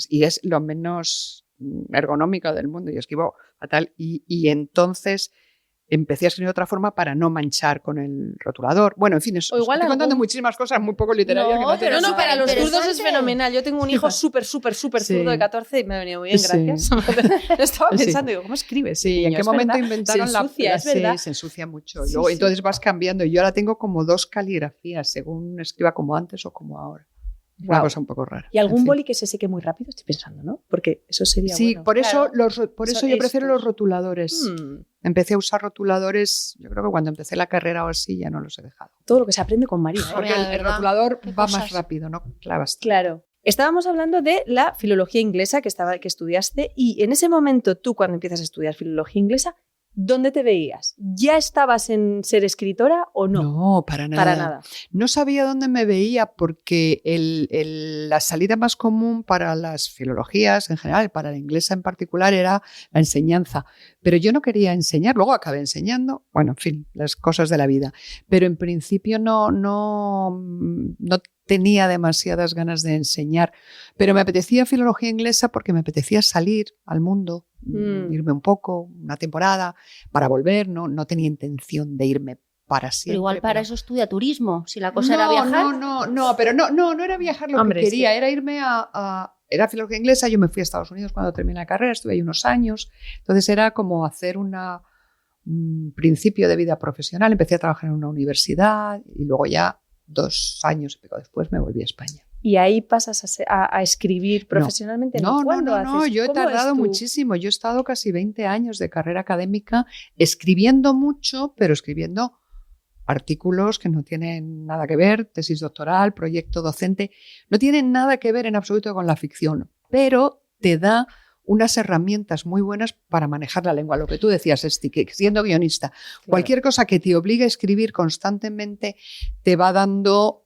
Y es lo menos ergonómica del mundo, y escribo fatal. Y entonces empecé a escribir de otra forma para no manchar con el rotulador. Bueno, en fin, O estoy igual contando algún- muchísimas cosas muy poco literarias. No, que pero tienen No, para los Interesante. zurdos es fenomenal. Yo tengo un hijo súper Sí. zurdo de 14 y me ha venido muy bien, Sí. gracias. Estaba Sí. pensando, digo, ¿cómo escribes? Sí, ¿en niño? qué Es momento verdad. inventaron se la ensucia, es sí, verdad. se ensucia mucho. Sí, Luego, sí. entonces vas cambiando. Y yo ahora tengo como 2 caligrafías, según escriba como antes o como ahora. Una Guau. cosa un poco rara. Y algún En fin. boli que se seque muy rápido, estoy pensando, ¿no? Porque eso sería Sí, bueno. por eso, Claro. por eso Son yo prefiero estos. los rotuladores. Empecé a usar rotuladores, yo creo que cuando empecé la carrera o así ya no los he dejado. Todo lo que se aprende con María. ¿eh? Porque de el verdad, rotulador qué va cosas. más rápido, ¿no? Clavas. Claro. Estábamos hablando de la filología inglesa que estudiaste, y en ese momento tú, cuando empiezas a estudiar filología inglesa, ¿dónde te veías? ¿Ya estabas en ser escritora o no? No, para nada. Para nada. No sabía dónde me veía porque la salida más común para las filologías en general, para la inglesa en particular, era la enseñanza. Pero yo no quería enseñar, luego acabé enseñando, bueno, en fin, las cosas de la vida. Pero en principio no tenía demasiadas ganas de enseñar, pero me apetecía filología inglesa porque me apetecía salir al mundo, irme un poco, una temporada, para volver, no tenía intención de irme para siempre. Pero igual para eso estudia turismo, si la cosa era viajar. No era viajar lo que quería, era irme era filología inglesa, yo me fui a Estados Unidos cuando terminé la carrera, estuve ahí unos años, entonces era como hacer un principio de vida profesional, empecé a trabajar en una universidad y luego ya 2 años y pico después me volví a España. ¿Y ahí pasas a escribir profesionalmente? No, haces? Yo he tardado muchísimo. Yo he estado casi 20 años de carrera académica escribiendo mucho, pero escribiendo artículos que no tienen nada que ver, tesis doctoral, proyecto docente, no tienen nada que ver en absoluto con la ficción, pero te da unas herramientas muy buenas para manejar la lengua. Lo que tú decías, Esti, que siendo guionista, claro, cualquier cosa que te obligue a escribir constantemente te va dando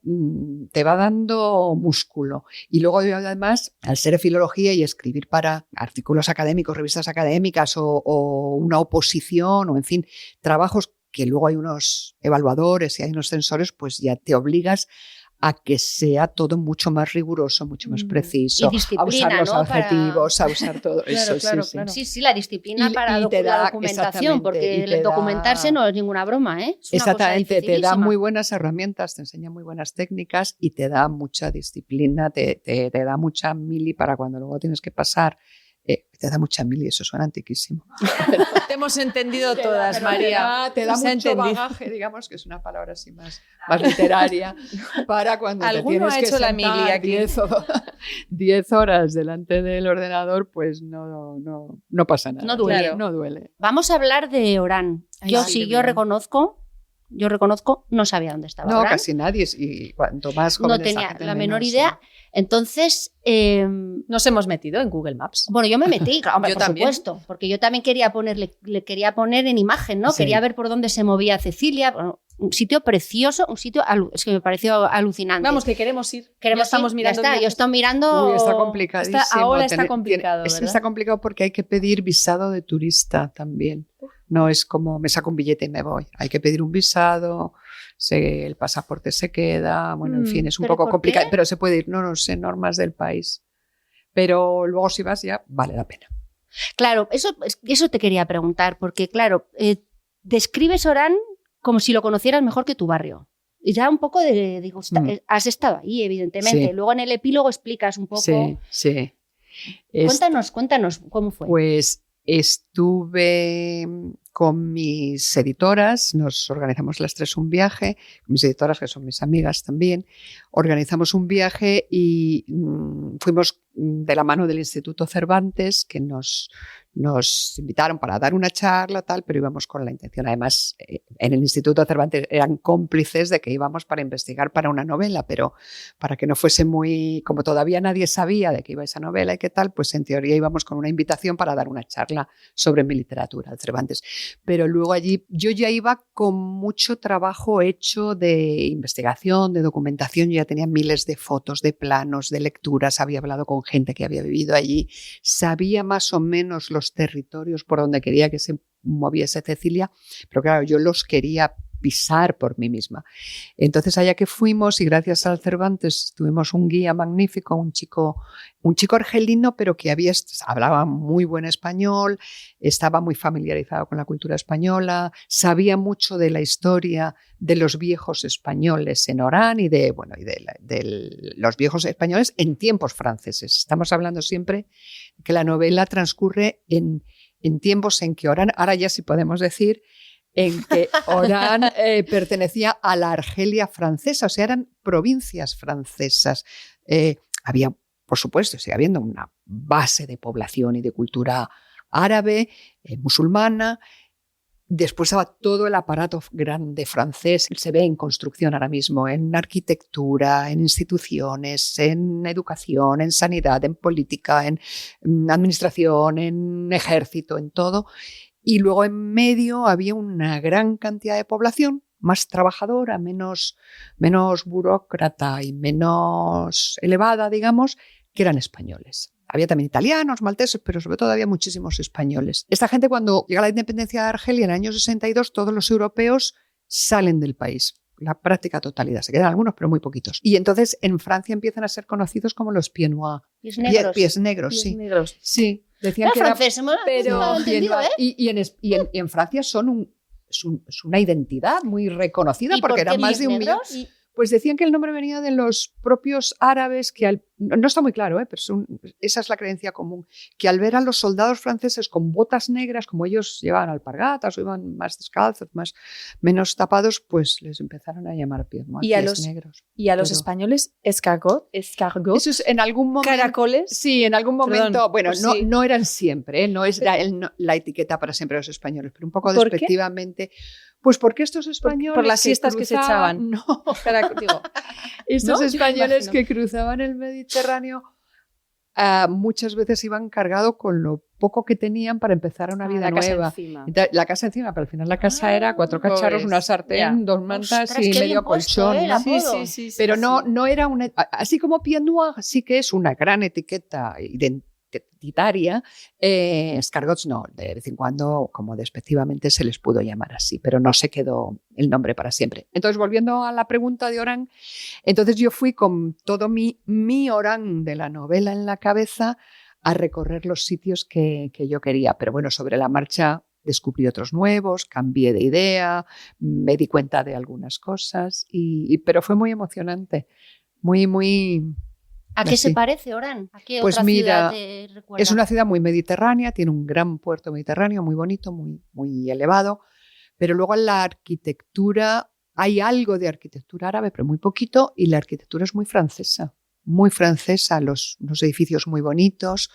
músculo. Y luego además, al ser filología y escribir para artículos académicos, revistas académicas o una oposición o en fin, trabajos que luego hay unos evaluadores y hay unos censores, pues ya te obligas a que sea todo mucho más riguroso, mucho más preciso, a usar los adjetivos, a usar todo eso. Claro. Sí, la disciplina para la documentación, porque documentarse no es ninguna broma, ¿eh? Es exactamente, te da muy buenas herramientas, te enseña muy buenas técnicas y te da mucha disciplina, te da mucha mili para cuando luego tienes que pasar. Te da mucha mili, eso suena antiquísimo. Te hemos entendido todas, María. Te da mucho bagaje, digamos, que es una palabra así más literaria, para cuando te tienes que sentar la 10 horas delante del ordenador, pues no pasa nada. No duele. Claro. No duele. Vamos a hablar de Orán. Yo reconozco, no sabía dónde estaba Orán. No, casi nadie, y cuanto más joven no tenía la menor idea. Entonces, nos hemos metido en Google Maps. Bueno, yo me metí, hombre, yo por también. supuesto, porque yo también le quería poner en imagen, ¿no? Sí. Quería ver por dónde se movía Cecilia. Bueno, un sitio precioso, es que me pareció alucinante. Vamos, que queremos ir. Estamos mirando. Ya está, yo estoy mirando. Uy, está complicadísimo. Ahora está complicado, ¿verdad? Está complicado porque hay que pedir visado de turista también. No es como me saco un billete y me voy. Hay que pedir un visado, el pasaporte se queda, bueno, en fin, es un poco complicado, pero se puede ir, no sé, normas del país. Pero luego si vas ya vale la pena. Claro, eso te quería preguntar, porque claro, describes Orán como si lo conocieras mejor que tu barrio. Y ya un poco has estado ahí, evidentemente. Sí. Luego en el epílogo explicas un poco. Sí. Cuéntanos cómo fue. Pues estuve con mis editoras, nos organizamos las 3 un viaje, con mis editoras que son mis amigas también, organizamos un viaje y fuimos de la mano del Instituto Cervantes, que nos invitaron para dar una charla, tal, pero íbamos con la intención, además en el Instituto Cervantes eran cómplices de que íbamos para investigar para una novela, pero para que no fuese muy, como todavía nadie sabía de qué iba esa novela y qué tal, pues en teoría íbamos con una invitación para dar una charla sobre mi literatura, el Cervantes. Pero luego allí yo ya iba con mucho trabajo hecho de investigación, de documentación, yo ya tenía miles de fotos, de planos, de lecturas, había hablado con gente que había vivido allí, sabía más o menos los territorios por donde quería que se moviese Cecilia, pero claro, yo los quería pisar por mí misma. Entonces allá que fuimos y gracias al Cervantes tuvimos un guía magnífico, un chico argelino, pero que hablaba muy buen español, estaba muy familiarizado con la cultura española, sabía mucho de la historia de los viejos españoles en Orán y de los viejos españoles en tiempos franceses. Estamos hablando siempre que la novela transcurre en tiempos en que Orán, ahora ya sí podemos decir, en que Orán pertenecía a la Argelia francesa, o sea, eran provincias francesas. Había, por supuesto, sigue habiendo una base de población y de cultura árabe, musulmana. Después estaba todo el aparato grande francés, se ve en construcción ahora mismo, en arquitectura, en instituciones, en educación, en sanidad, en política, en administración, en ejército, en todo. Y luego en medio había una gran cantidad de población, más trabajadora, menos burócrata y menos elevada, digamos, que eran españoles. Había también italianos, malteses, pero sobre todo había muchísimos españoles. Esta gente, cuando llega la independencia de Argelia en el año 62, todos los europeos salen del país. la práctica totalidad. Se quedan algunos, pero muy poquitos. Y entonces en Francia empiezan a ser conocidos como los pieds noirs. Pies negros. Pies negros, Pies sí. negros. Sí, decían Era que era... francés, hemos Pero entendido, ¿eh? y en Francia son es una identidad muy reconocida ¿Y porque por qué eran más de pies 1 millón. negros? Pues decían que el nombre venía de los propios árabes que no está muy claro, pero esa es la creencia común, que al ver a los soldados franceses con botas negras, como ellos llevaban alpargatas o iban más descalzos, menos tapados, pues les empezaron a llamar pies negros. Y a los Pero- españoles, escargot. Eso es en algún momento. Caracoles. Sí, en algún momento. Perdón, bueno, pues no, sí. no eran siempre, no es la etiqueta para siempre de los españoles, pero un poco ¿Por qué? despectivamente. Pues porque estos españoles. por las siestas que se echaban. No, Digo, estos ¿no? españoles Imagino. que cruzaban el Mediterráneo muchas veces iban cargados con lo poco que tenían para empezar una vida la casa nueva. encima. Entonces, la casa encima, pero al final la casa era 4 cacharros, pobres. una sartén, Ya. 2 mantas Ostras, y qué medio bien puesto, colchón. el ¿no? apodo. sí. Pero no era una... Así como Pied Noir sí que es una gran etiqueta identitaria, escargots no. De vez en cuando, como despectivamente, se les pudo llamar así, pero no se quedó el nombre para siempre. Entonces, volviendo a la pregunta de Orán, entonces yo fui con todo mi Orán de la novela en la cabeza a recorrer los sitios que yo quería. Pero bueno, sobre la marcha descubrí otros nuevos, cambié de idea, me di cuenta de algunas cosas, pero fue muy emocionante, muy... ¿A qué se así. parece, Orán? ¿A qué Pues otra mira, ciudad te recuerda? Es una ciudad muy mediterránea, tiene un gran puerto mediterráneo, muy bonito, muy elevado, pero luego en la arquitectura hay algo de arquitectura árabe, pero muy poquito, y la arquitectura es muy francesa, unos edificios muy bonitos,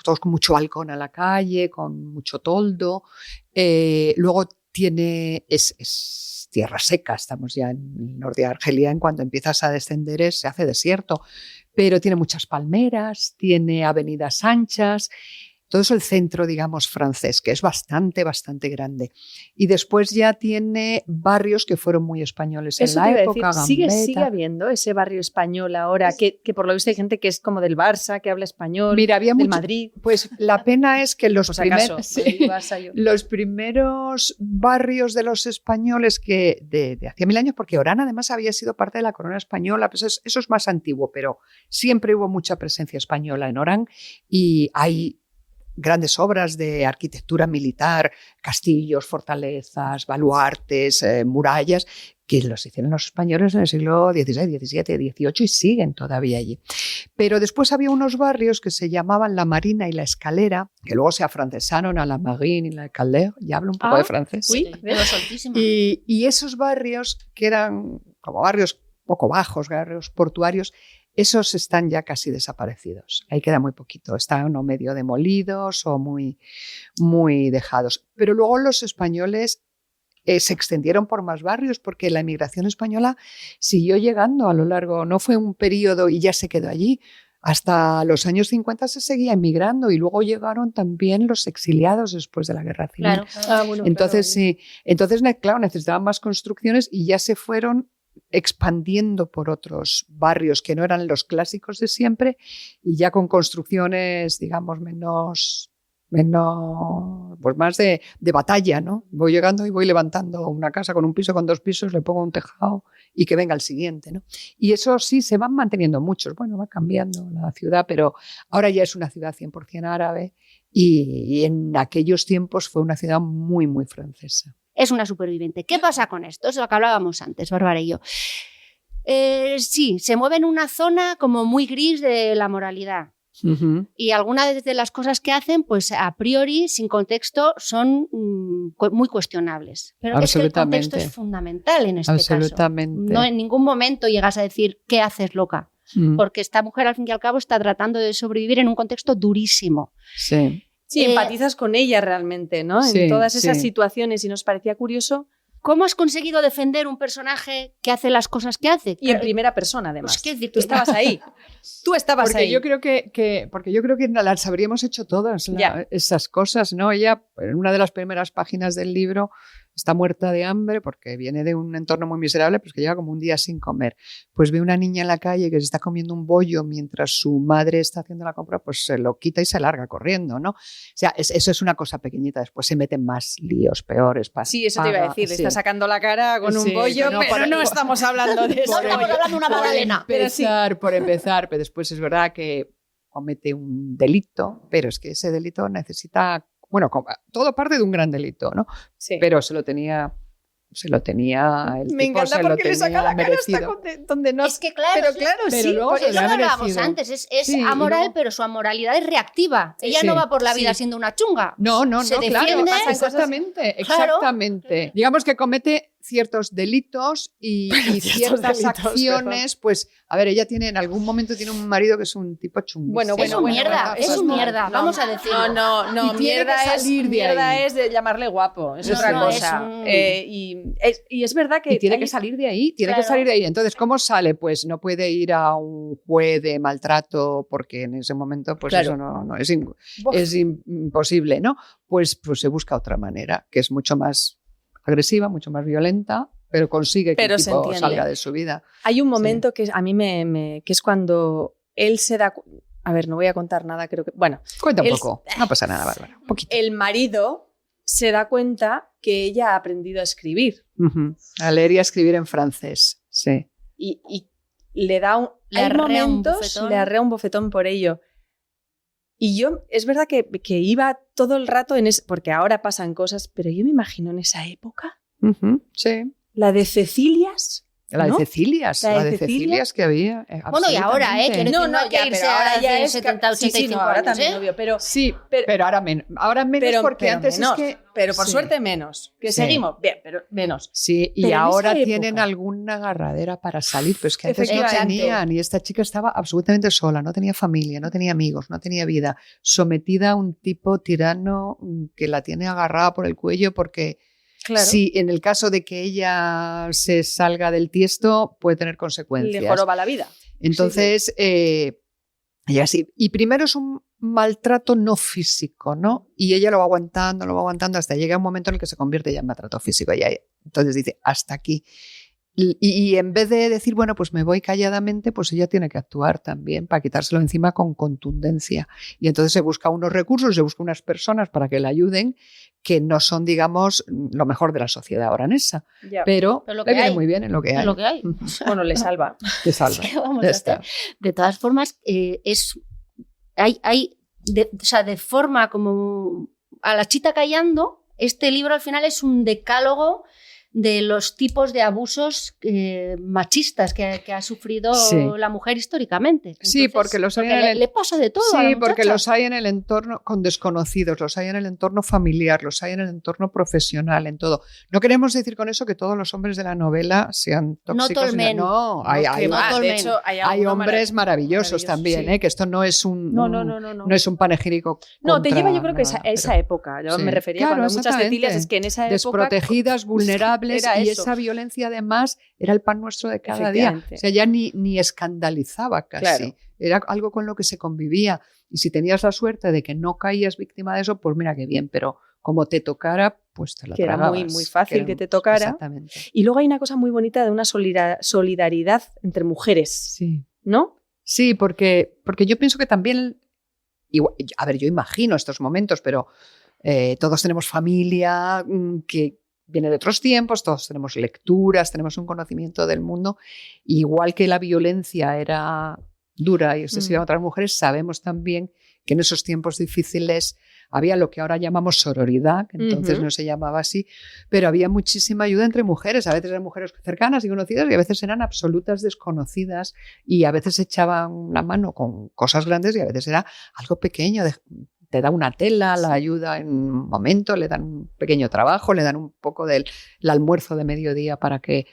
todos con mucho balcón a la calle, con mucho toldo. Luego es tierra seca, estamos ya en el norte de Argelia, en cuanto empiezas a descender se hace desierto, pero tiene muchas palmeras, tiene avenidas anchas, todo eso el centro, digamos, francés, que es bastante grande. Y después ya tiene barrios que fueron muy españoles Eso en te la iba a época, decir, sigue Gambetta. habiendo ese barrio español ahora, que por lo visto hay gente que es como del Barça, que habla español, Mira, había del mucho, Madrid. pues la pena es que Por si acaso, Barça, yo. los primeros barrios de los españoles que de hacía 1000 años, porque Orán además había sido parte de la corona española, pues eso es más antiguo, pero siempre hubo mucha presencia española en Orán y hay grandes obras de arquitectura militar, castillos, fortalezas, baluartes, murallas, que los hicieron los españoles en el siglo XVI, XVII, XVIII y siguen todavía allí. Pero después había unos barrios que se llamaban La Marina y La Escalera, que luego se afrancesaron a La Marine y La Escalera, ya hablo un poco de francés. Uy, pero soltísima. Y esos barrios, que eran como barrios poco bajos, barrios portuarios, esos están ya casi desaparecidos. Ahí queda muy poquito. Están o medio demolidos o muy dejados. Pero luego los españoles se extendieron por más barrios porque la emigración española siguió llegando a lo largo, no fue un periodo y ya se quedó allí. Hasta los años 50 se seguía emigrando y luego llegaron también los exiliados después de la Guerra Civil. Claro. Entonces, sí. Entonces, claro, necesitaban más construcciones y ya se fueron expandiendo por otros barrios que no eran los clásicos de siempre y ya con construcciones, digamos, menos pues más de batalla, ¿no? Voy llegando y voy levantando una casa con un piso, con 2 pisos, le pongo un tejado y que venga el siguiente, ¿no? Y eso sí, se van manteniendo muchos. Bueno, va cambiando la ciudad, pero ahora ya es una ciudad 100% árabe y en aquellos tiempos fue una ciudad muy francesa. Es una superviviente. ¿Qué pasa con esto? Es lo que hablábamos antes, Bárbara y yo. Sí, se mueve en una zona como muy gris de la moralidad. Uh-huh. Y algunas de las cosas que hacen, pues a priori, sin contexto, son muy cuestionables. Pero es que el contexto es fundamental en este caso. No en ningún momento llegas a decir, ¿qué haces, loca? Porque esta mujer, al fin y al cabo, está tratando de sobrevivir en un contexto durísimo. Sí. Sí, empatizas con ella realmente, ¿no? Sí, en todas esas sí. situaciones, y nos parecía curioso. ¿Cómo has conseguido defender un personaje que hace las cosas que hace? Y en primera persona, además. Pues, ¿qué decir? Tú estabas ahí. Tú estabas porque ahí. yo creo porque yo creo que las habríamos hecho todas esas cosas, ¿no? Ella, en una de las primeras páginas del libro, está muerta de hambre porque viene de un entorno muy miserable, pues que lleva como un día sin comer. Pues ve una niña en la calle que se está comiendo un bollo mientras su madre está haciendo la compra, pues se lo quita y se larga corriendo, ¿no? O sea, eso es una cosa pequeñita. Después se meten más líos peores. Sí, eso te iba a decir. Sí. Está sacando la cara con un bollo, pero no estamos hablando de eso. No estamos hablando de una magdalena. Por empezar, pero después es verdad que comete un delito, pero es que ese delito necesita... Bueno, todo parte de un gran delito, ¿no? Sí. Pero se lo tenía el Me tipo encanta se lo porque le saca la cara hasta merecido. donde no... Es que claro, Pero sí, luego por se eso lo lo ha hablábamos merecido. antes, es Sí, y amoral, luego- pero su amoralidad es reactiva. Ella Sí, no va por la vida sí. siendo una chunga. No, Se claro, defiende. exactamente, Claro. exactamente. Digamos que comete ciertos delitos y ciertas delitos, acciones, pues, a ver, ella tiene, en algún momento tiene un marido que es un tipo chunguísimo. Es un mierda, es un mierda, vamos a decirlo. No, Y tiene mierda que salir de ahí. es de llamarle guapo, es No, otra no, cosa. Y es verdad que... Y tiene hay- que salir de ahí, tiene Claro. que salir de ahí. Entonces, ¿cómo sale? Pues no puede ir a un juez de maltrato porque en ese momento, pues Claro. eso no es imposible, ¿no? Pues se busca otra manera, que es mucho más agresiva, mucho más violenta, pero consigue que Pero el se tipo entiende. salga de su vida. Hay un momento que a mí que es cuando él se da... A ver, no voy a contar nada, creo que... Bueno, Cuenta un Él- poco, no pasa nada, Bárbara. Un poquito. el marido se da cuenta que ella ha aprendido a escribir Ujú. A leer y a escribir en francés, sí. y le da Le hay arrea un momentos, bofetón. le arrea un bofetón por ello. Y yo, es verdad que iba todo el rato porque ahora pasan cosas, pero yo me imagino en esa época, Ujú, sí. la de Cecilias. La ¿no? de Cecilias, La de de Cecilias que había. Bueno, y ahora, absolutamente. quiero decir, no hay que irse a ya 70, 85 ahora años, también, ¿eh? obvio, pero Sí, pero ahora menos. Ahora menos porque antes menos, es que... pero por Sí. suerte menos. Que Sí. seguimos, bien, pero menos. Sí, y Pero en ahora esa tienen época- alguna agarradera para salir, pero es que antes no Efectivamente. tenían. Y esta chica estaba absolutamente sola, no tenía familia, no tenía amigos, no tenía vida, sometida a un tipo tirano que la tiene agarrada por el cuello porque Claro. si en el caso de que ella se salga del tiesto puede tener Le consecuencias. joroba la vida. Entonces, ella sí. Y primero es un maltrato no físico, ¿no? Y ella lo va aguantando hasta llega un momento en el que se convierte ya en maltrato físico. Entonces dice, hasta aquí. Y en vez de decir, bueno, pues me voy calladamente, pues ella tiene que actuar también para quitárselo encima con contundencia. Y entonces se busca unos recursos, se busca unas personas para que le ayuden, que no son, digamos, lo mejor de la sociedad oranesa. Ya. Pero Pero lo le que viene hay. muy bien en lo que hay. Es lo que hay. Bueno, le salva. Te salva. ¿Qué vamos Ya a está. hacer? De todas formas, de forma como a la chita callando, este libro al final es un decálogo de los tipos de abusos machistas que ha sufrido Sí. la mujer históricamente. Sí, porque los hay en el- le pasa de todo a la Sí, porque muchacha. los hay en el entorno con desconocidos, los hay en el entorno familiar, los hay en el entorno profesional, en todo. No queremos decir con eso que todos los hombres de la novela sean tóxicos. Not all men. No, hay, Que hay- no va, todo el de men. hecho, hay alguno hombres maravillosos también, sí. que esto no es un No. no es un panegírico. No, te contra lleva yo creo que nada, esa pero época. Yo sí. me refería Claro, cuando muchas exactamente. Cecilias es que en esa época desprotegidas, vulnerables, era y eso. esa violencia además era el pan nuestro de cada día. Efectivamente. O sea, ya ni escandalizaba casi. Claro. Era algo con lo que se convivía. Y si tenías la suerte de que no caías víctima de eso, pues mira qué bien, pero como te tocara, pues te lo Que era muy- tragabas. muy fácil era que te tocara. Exactamente. Y luego hay una cosa muy bonita de una solidaridad entre mujeres, Sí. ¿no? Sí, porque yo pienso que también, a ver, yo imagino estos momentos, pero todos tenemos familia que viene de otros tiempos, todos tenemos lecturas, tenemos un conocimiento del mundo. Igual que la violencia era dura y excesiva contra las mujeres, sabemos también que en esos tiempos difíciles había lo que ahora llamamos sororidad, que entonces no se llamaba así, pero había muchísima ayuda entre mujeres. A veces eran mujeres cercanas y conocidas y a veces eran absolutas desconocidas y a veces echaban la mano con cosas grandes y a veces era algo pequeño. Te da una tela, la ayuda en un momento, le dan un pequeño trabajo, le dan un poco del almuerzo de mediodía para que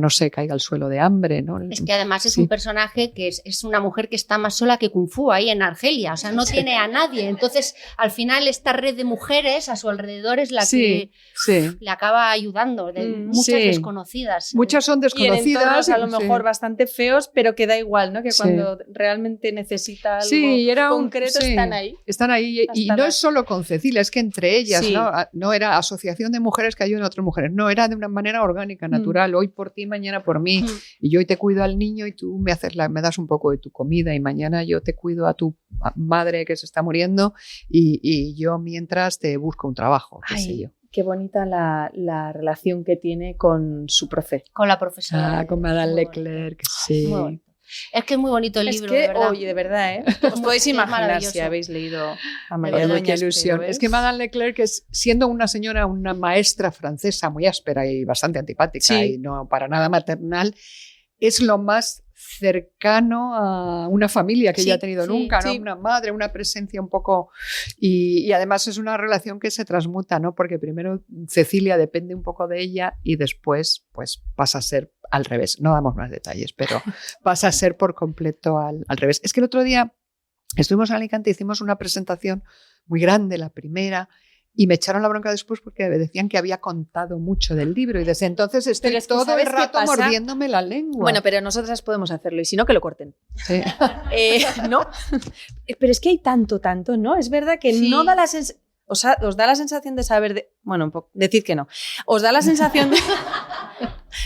no se caiga al suelo de hambre, ¿no? Es que además es Sí. un personaje que es una mujer que está más sola que Kung Fu ahí en Argelia, o sea, no tiene a nadie. Entonces, al final, esta red de mujeres a su alrededor es la Sí, sí. que le acaba ayudando, de muchas Sí. desconocidas. Muchas son Y en desconocidas. entornos a lo sí. mejor bastante feos, pero que da igual, ¿no? Que Sí. cuando realmente necesita algo Sí, era un concreto sí. están ahí. Están ahí y no es solo con Cecilia, es que entre ellas, Sí. no era asociación de mujeres que ayudan a otras mujeres, no, era de una manera orgánica, natural, hoy por ti, mañana por mí, y yo hoy te cuido al niño y tú me das un poco de tu comida y mañana yo te cuido a tu madre que se está muriendo y yo mientras te busco un trabajo, qué sé yo. Qué bonita la relación que tiene con su profe. Con la profesora. Con Madame Muy Leclerc, bonito. sí. Muy bonito. Es que es muy bonito el Es libro, que, de verdad. oye, de verdad, ¿eh? Os podéis Es imaginar maravilloso. si habéis leído a De María verdad. Qué Dueñas, ilusión. pero Es que Madame Leclerc, siendo una señora, una maestra francesa muy áspera y bastante antipática Sí. y no para nada maternal, es lo más cercano a una familia que Sí, ella ha tenido sí, nunca, ¿no? sí. Una madre, una presencia un poco... Y además es una relación que se transmuta, ¿no? Porque primero Cecilia depende un poco de ella y después pues pasa a ser al revés. No damos más detalles, pero pasa a ser por completo al revés. Es que el otro día estuvimos en Alicante, hicimos una presentación muy grande, la primera, y me echaron la bronca después porque decían que había contado mucho del libro y desde entonces estoy Pero es que todo el ¿sabes qué rato pasa? mordiéndome la lengua. Bueno, pero nosotras podemos hacerlo y si no, que lo corten. Sí. ¿No? Pero es que hay tanto, ¿no? Es verdad que Sí. no da la sensación... Os da la sensación de saber... Bueno, un poco, decid que no. Os da la sensación de...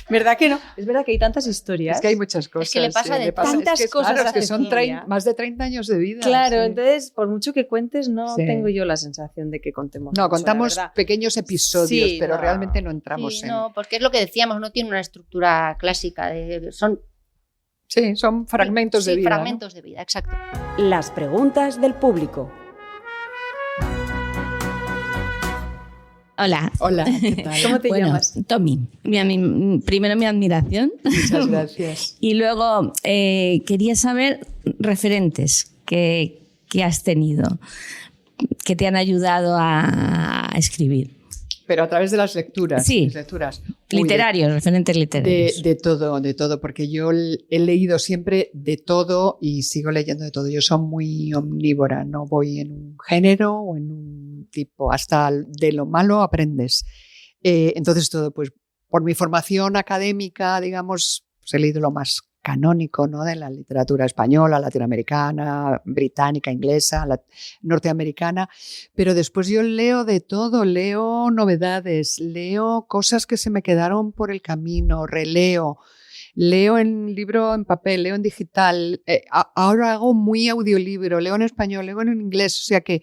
¿Verdad que no? Es verdad que hay tantas historias. Es que hay muchas cosas. que le pasa de tantas es que, cosas claro, a es que son Cecilia. más de 30 años de vida. Claro, sí. entonces, por mucho que cuentes, no Sí. tengo yo la sensación de que contemos No, mucho, contamos la verdad. pequeños episodios, Sí, pero no. realmente no entramos Sí, en... no, porque es lo que decíamos, no tiene una estructura clásica. Son Sí, son fragmentos de sí, vida. ¿no? fragmentos de vida, exacto. Las preguntas del público. Hola. Hola, ¿qué tal? ¿Cómo te Bueno, llamas? Tommy. Primero mi admiración Muchas gracias. y luego quería saber referentes que has tenido que te han ayudado a escribir. Pero a través de las lecturas. Sí. Mis lecturas. Uy, Literarios, referentes literarios. De todo, porque yo he leído siempre de todo y sigo leyendo de todo. Yo soy muy omnívora, no voy en un género o en un tipo, hasta de lo malo aprendes. Entonces todo, pues por mi formación académica, digamos, pues he leído lo más canónico, ¿no? De la literatura española, latinoamericana, británica, inglesa, norteamericana, pero después yo leo de todo, leo novedades, leo cosas que se me quedaron por el camino, releo, leo en libro en papel, leo en digital, ahora hago muy audiolibro, leo en español, leo en inglés, o sea que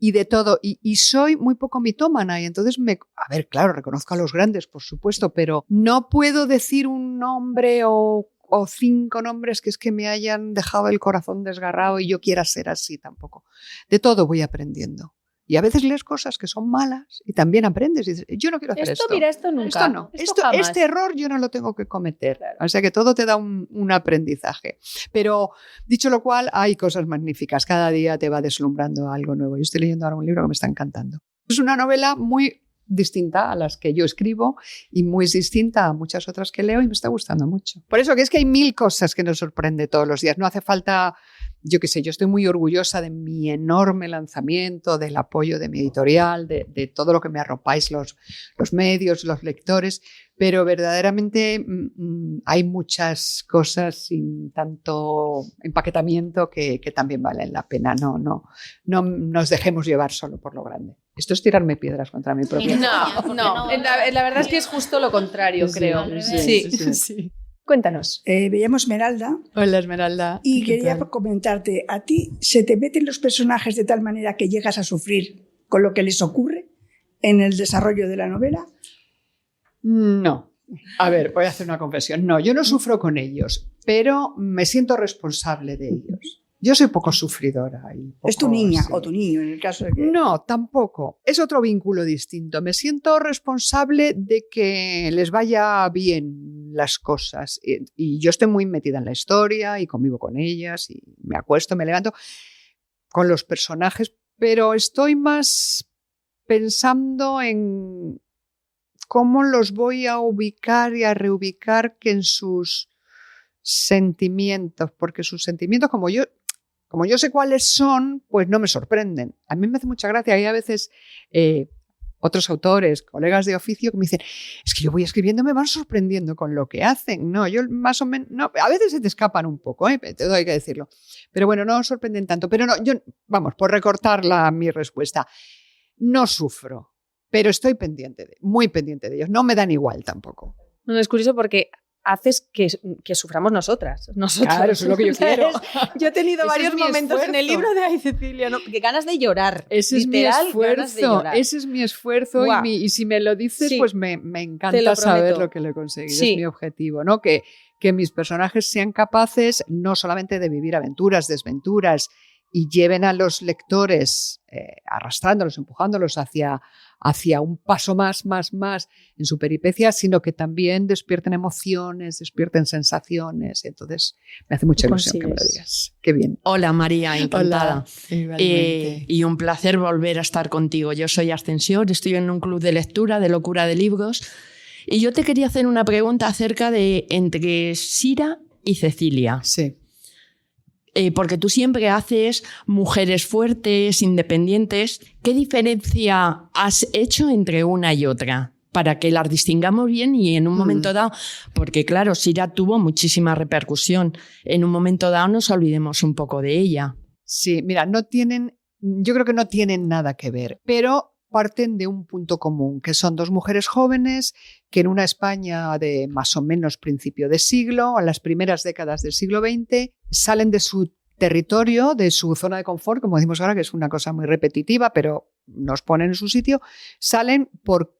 y de todo, y soy muy poco mitómana y entonces a ver, claro, reconozco a los grandes, por supuesto, pero no puedo decir un nombre o 5 nombres que es que me hayan dejado el corazón desgarrado y yo quiera ser así tampoco. De todo voy aprendiendo. Y a veces lees cosas que son malas y también aprendes y dices, yo no quiero hacer esto. Mira, esto nunca. Esto no. Jamás. Este error yo no lo tengo que cometer. Claro. O sea que todo te da un aprendizaje. Pero dicho lo cual, hay cosas magníficas. Cada día te va deslumbrando algo nuevo. Yo estoy leyendo ahora un libro que me está encantando. Es una novela muy distinta a las que yo escribo y muy distinta a muchas otras que leo y me está gustando mucho. Por eso que es que hay 1000 cosas que nos sorprende todos los días. No hace falta, yo qué sé, yo estoy muy orgullosa de mi enorme lanzamiento, del apoyo de mi editorial, de todo lo que me arropáis los medios, los lectores, pero verdaderamente hay muchas cosas sin tanto empaquetamiento que también valen la pena. No nos dejemos llevar solo por lo grande. Esto es tirarme piedras contra mi propio. No. La verdad es que es justo lo contrario, Sí, creo. al revés. Sí. Cuéntanos. Veía Esmeralda Hola, Esmeralda. y ¿Qué quería tal? comentarte, ¿a ti se te meten los personajes de tal manera que llegas a sufrir con lo que les ocurre en el desarrollo de la novela? No. A ver, voy a hacer una confesión. No, yo no sufro con ellos, pero me siento responsable de ellos. Yo soy poco sufridora. Y ¿Es tu poco, niña sí. o tu niño en el caso de que...? No, tampoco. Es otro vínculo distinto. Me siento responsable de que les vaya bien las cosas. Y yo estoy muy metida en la historia y convivo con ellas y me acuesto, me levanto con los personajes, pero estoy más pensando en cómo los voy a ubicar y a reubicar que en sus sentimientos, porque sus sentimientos, como yo sé cuáles son, pues no me sorprenden. A mí me hace mucha gracia. Hay a veces otros autores, colegas de oficio que me dicen, es que yo voy escribiendo, me van sorprendiendo con lo que hacen. No, yo más o menos, no, a veces se te escapan un poco, todo hay que decirlo. Pero bueno, no sorprenden tanto. Pero no, yo, vamos, por recortar mi respuesta, no sufro, pero estoy muy pendiente de ellos. No me dan igual tampoco. No, es curioso porque haces que suframos nosotros. Claro, eso es lo que yo quiero. Yo he tenido varios momentos esfuerzo. en el libro de Ay, Cecilia, ¿no? Que ganas de llorar. Ese es mi esfuerzo. Ese es mi esfuerzo y si me lo dices, sí, pues me encanta saber lo que lo he conseguido. Sí. Es mi objetivo, ¿no? Que mis personajes sean capaces no solamente de vivir aventuras, desventuras y lleven a los lectores arrastrándolos, empujándolos hacia un paso más en su peripecia, sino que también despierten emociones, despierten sensaciones. Entonces, me hace mucha ilusión que me lo digas. Qué bien. Hola María, encantada. Hola, y un placer volver a estar contigo. Yo soy Ascensión, estoy en un club de lectura de locura de libros y yo te quería hacer una pregunta acerca de entre Sira y Cecilia. Sí. Porque tú siempre haces mujeres fuertes, independientes. ¿Qué diferencia has hecho entre una y otra? Para que las distingamos bien y en un momento dado, porque claro, Sira tuvo muchísima repercusión, en un momento dado nos olvidemos un poco de ella. Sí, mira, yo creo que no tienen nada que ver, pero parten de un punto común, que son dos mujeres jóvenes que en una España de más o menos principio de siglo, en las primeras décadas del siglo XX, salen de su territorio, de su zona de confort, como decimos ahora, que es una cosa muy repetitiva, pero nos ponen en su sitio, salen por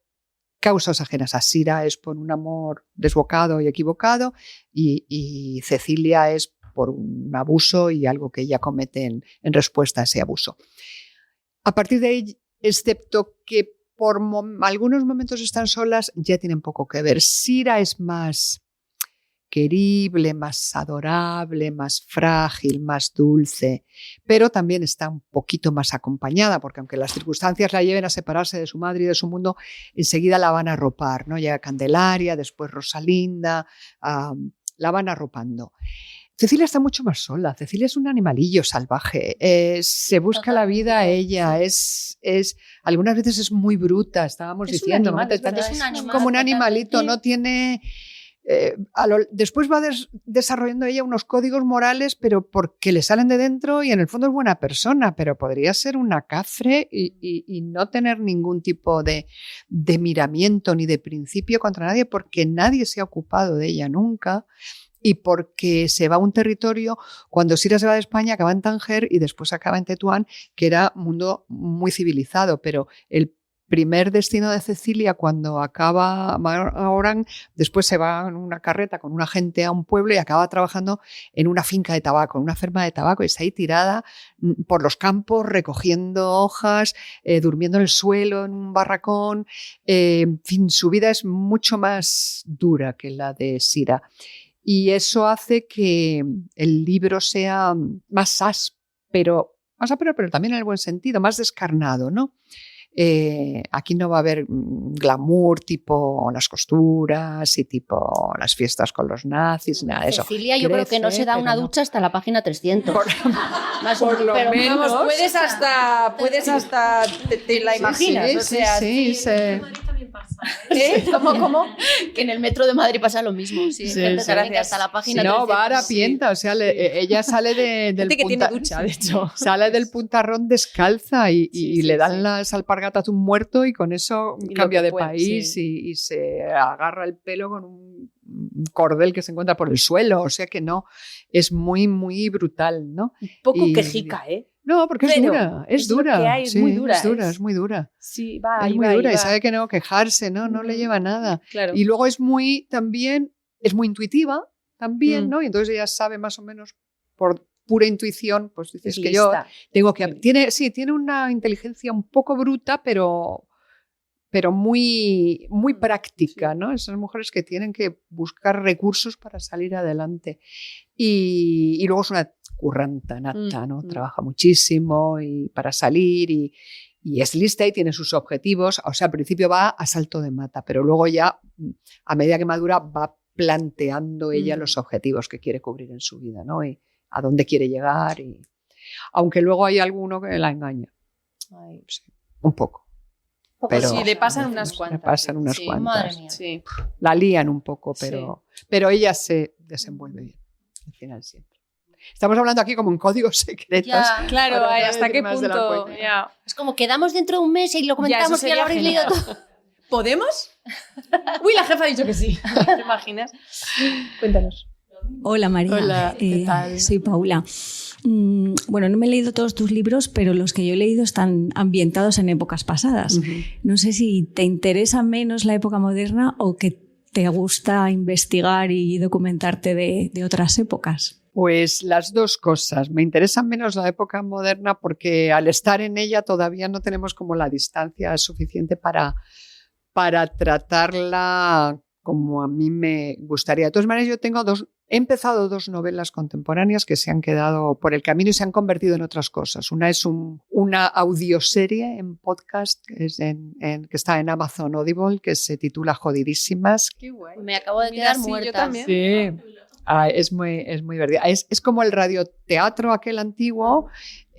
causas ajenas. A Sira es por un amor desbocado y equivocado y Cecilia es por un abuso y algo que ella comete en respuesta a ese abuso. A partir de ahí, excepto que por algunos momentos están solas, ya tienen poco que ver. Sira es más querible, más adorable, más frágil, más dulce, pero también está un poquito más acompañada, porque aunque las circunstancias la lleven a separarse de su madre y de su mundo, enseguida la van a arropar, ¿no? Llega Candelaria, después Rosalinda, la van arropando. Cecilia está mucho más sola. Cecilia es un animalillo salvaje. Se busca la vida ella. Algunas veces es muy bruta. Estábamos diciendo, animal, ¿no? Como un animalito. No tiene. Después va desarrollando ella unos códigos morales, pero porque le salen de dentro y en el fondo es buena persona, pero podría ser una cafre y no tener ningún tipo de miramiento ni de principio contra nadie, porque nadie se ha ocupado de ella nunca. Y porque se va a un territorio, cuando Sira se va de España, acaba en Tánger y después acaba en Tetuán, que era un mundo muy civilizado, pero el primer destino de Cecilia, cuando acaba Orán, después se va en una carreta con una gente a un pueblo y acaba trabajando en una finca de tabaco, en una ferma de tabaco, y está ahí tirada por los campos, recogiendo hojas, durmiendo en el suelo, en un barracón. En fin, su vida es mucho más dura que la de Sira. Y eso hace que el libro sea más áspero, pero también en el buen sentido, más descarnado, ¿no? Aquí no va a haber glamour tipo las costuras y tipo las fiestas con los nazis, nada de eso. Cecilia, yo creo que no se da una ducha hasta la página 300. Por lo menos. Vamos, puedes hasta te la imaginas. Sí, o sea, sí. ¿Cómo? Que en el metro de Madrid pasa lo mismo. Sí, hasta la página 300. No, va harapienta, o sea, ella sale del que tiene ducha, de hecho. Sale del puntarrón descalza y le dan las alpargatas a un muerto y con eso cambia de país y se agarra el pelo con un cordel que se encuentra por el suelo, o sea que no, es muy, muy brutal, ¿no? Un poco quejica, ¿eh? No, porque es dura. Es muy dura. Es muy dura. Sí, es muy dura y sabe que no quejarse, no le lleva nada. Claro. Y luego es muy intuitiva también, ¿no? Y entonces ella sabe más o menos por pura intuición, pues dices que yo tengo que... Tiene una inteligencia un poco bruta, pero muy, muy práctica, ¿no? Esas mujeres que tienen que buscar recursos para salir adelante. Y luego es una curranta nata, ¿no? Trabaja muchísimo y para salir y es lista y tiene sus objetivos. O sea, al principio va a salto de mata, pero luego ya, a medida que madura, va planteando ella los objetivos que quiere cubrir en su vida, ¿no? Y a dónde quiere llegar. Aunque luego hay alguno que la engaña. Sí, un poco. pero sí, le pasan unas cuantas. Le pasan unas Sí, cuantas. Madre mía. Sí. La lían un poco, pero ella se desenvuelve bien, al final siempre. Estamos hablando aquí como en códigos secretos. Ya, Claro, Para ay, no ¿hasta qué decir más de la punto? cuenta. Ya. Es como quedamos dentro de un mes y lo comentamos eso que ya lo sería habréis leído genial. todo. ¿Podemos? Uy, la jefa ha dicho que sí. ¿Te imaginas? Cuéntanos. Hola María. Hola, ¿qué tal? Soy Paula. Bueno, no me he leído todos tus libros, pero los que yo he leído están ambientados en épocas pasadas. No sé si te interesa menos la época moderna o que te gusta investigar y documentarte de otras épocas. Pues las dos cosas. Me interesa menos la época moderna porque al estar en ella todavía no tenemos como la distancia suficiente para tratarla como a mí me gustaría. De todas maneras, he empezado 2 novelas contemporáneas que se han quedado por el camino y se han convertido en otras cosas. Una es una audioserie en podcast que está en Amazon Audible, que se titula Jodidísimas. Qué guay. Me acabo de Mira, quedar sí, yo muerta. también. Sí. Es muy divertida. Es como el radioteatro aquel antiguo,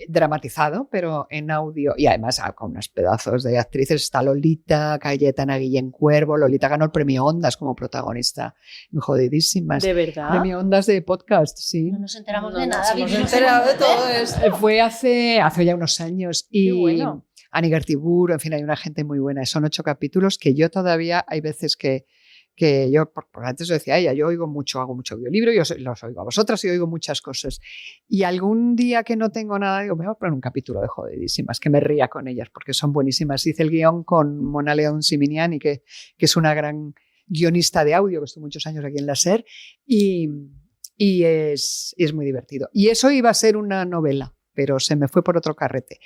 dramatizado, pero en audio. Y además con unos pedazos de actrices. Está Lolita, Cayetana Guillén Cuervo. Lolita ganó el premio Ondas como protagonista en Jodidísimas. ¿De verdad? Premio Ondas de podcast, sí. No nos enteramos No, de no, nada. nos hemos vivimos enterado en un de todo mundo, ¿eh? esto. Fue hace ya unos años. Y Qué bueno. Ani Gertibur, en fin, hay una gente muy buena. Son 8 capítulos que yo todavía hay veces que yo, porque antes lo decía ella, yo hago mucho audiolibro, yo los oigo a vosotras y oigo muchas cosas. Y algún día que no tengo nada, digo, me voy a poner un capítulo de Jodidísimas, que me ría con ellas, porque son buenísimas. Hice el guión con Mona León Siminiani, que es una gran guionista de audio, que estuvo muchos años aquí en la SER, y es muy divertido. Y eso iba a ser una novela, pero se me fue por otro carrete.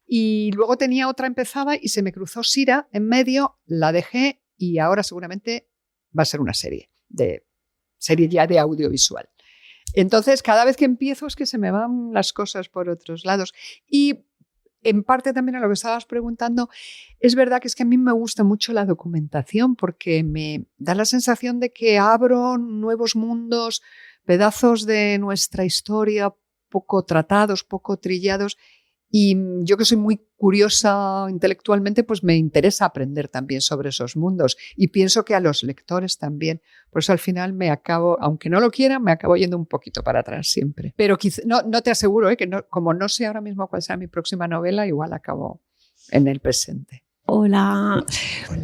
Y luego tenía otra empezada y se me cruzó Sira en medio, la dejé y ahora seguramente va a ser una serie ya de audiovisual. Entonces, cada vez que empiezo es que se me van las cosas por otros lados. Y en parte también a lo que estabas preguntando, es verdad que es que a mí me gusta mucho la documentación porque me da la sensación de que abro nuevos mundos, pedazos de nuestra historia poco tratados, poco trillados. Y yo que soy muy curiosa intelectualmente, pues me interesa aprender también sobre esos mundos y pienso que a los lectores también. Por eso al final aunque no lo quiera, me acabo yendo un poquito para atrás siempre. Pero no te aseguro, que no, como no sé ahora mismo cuál será mi próxima novela, igual acabo en el presente. Hola.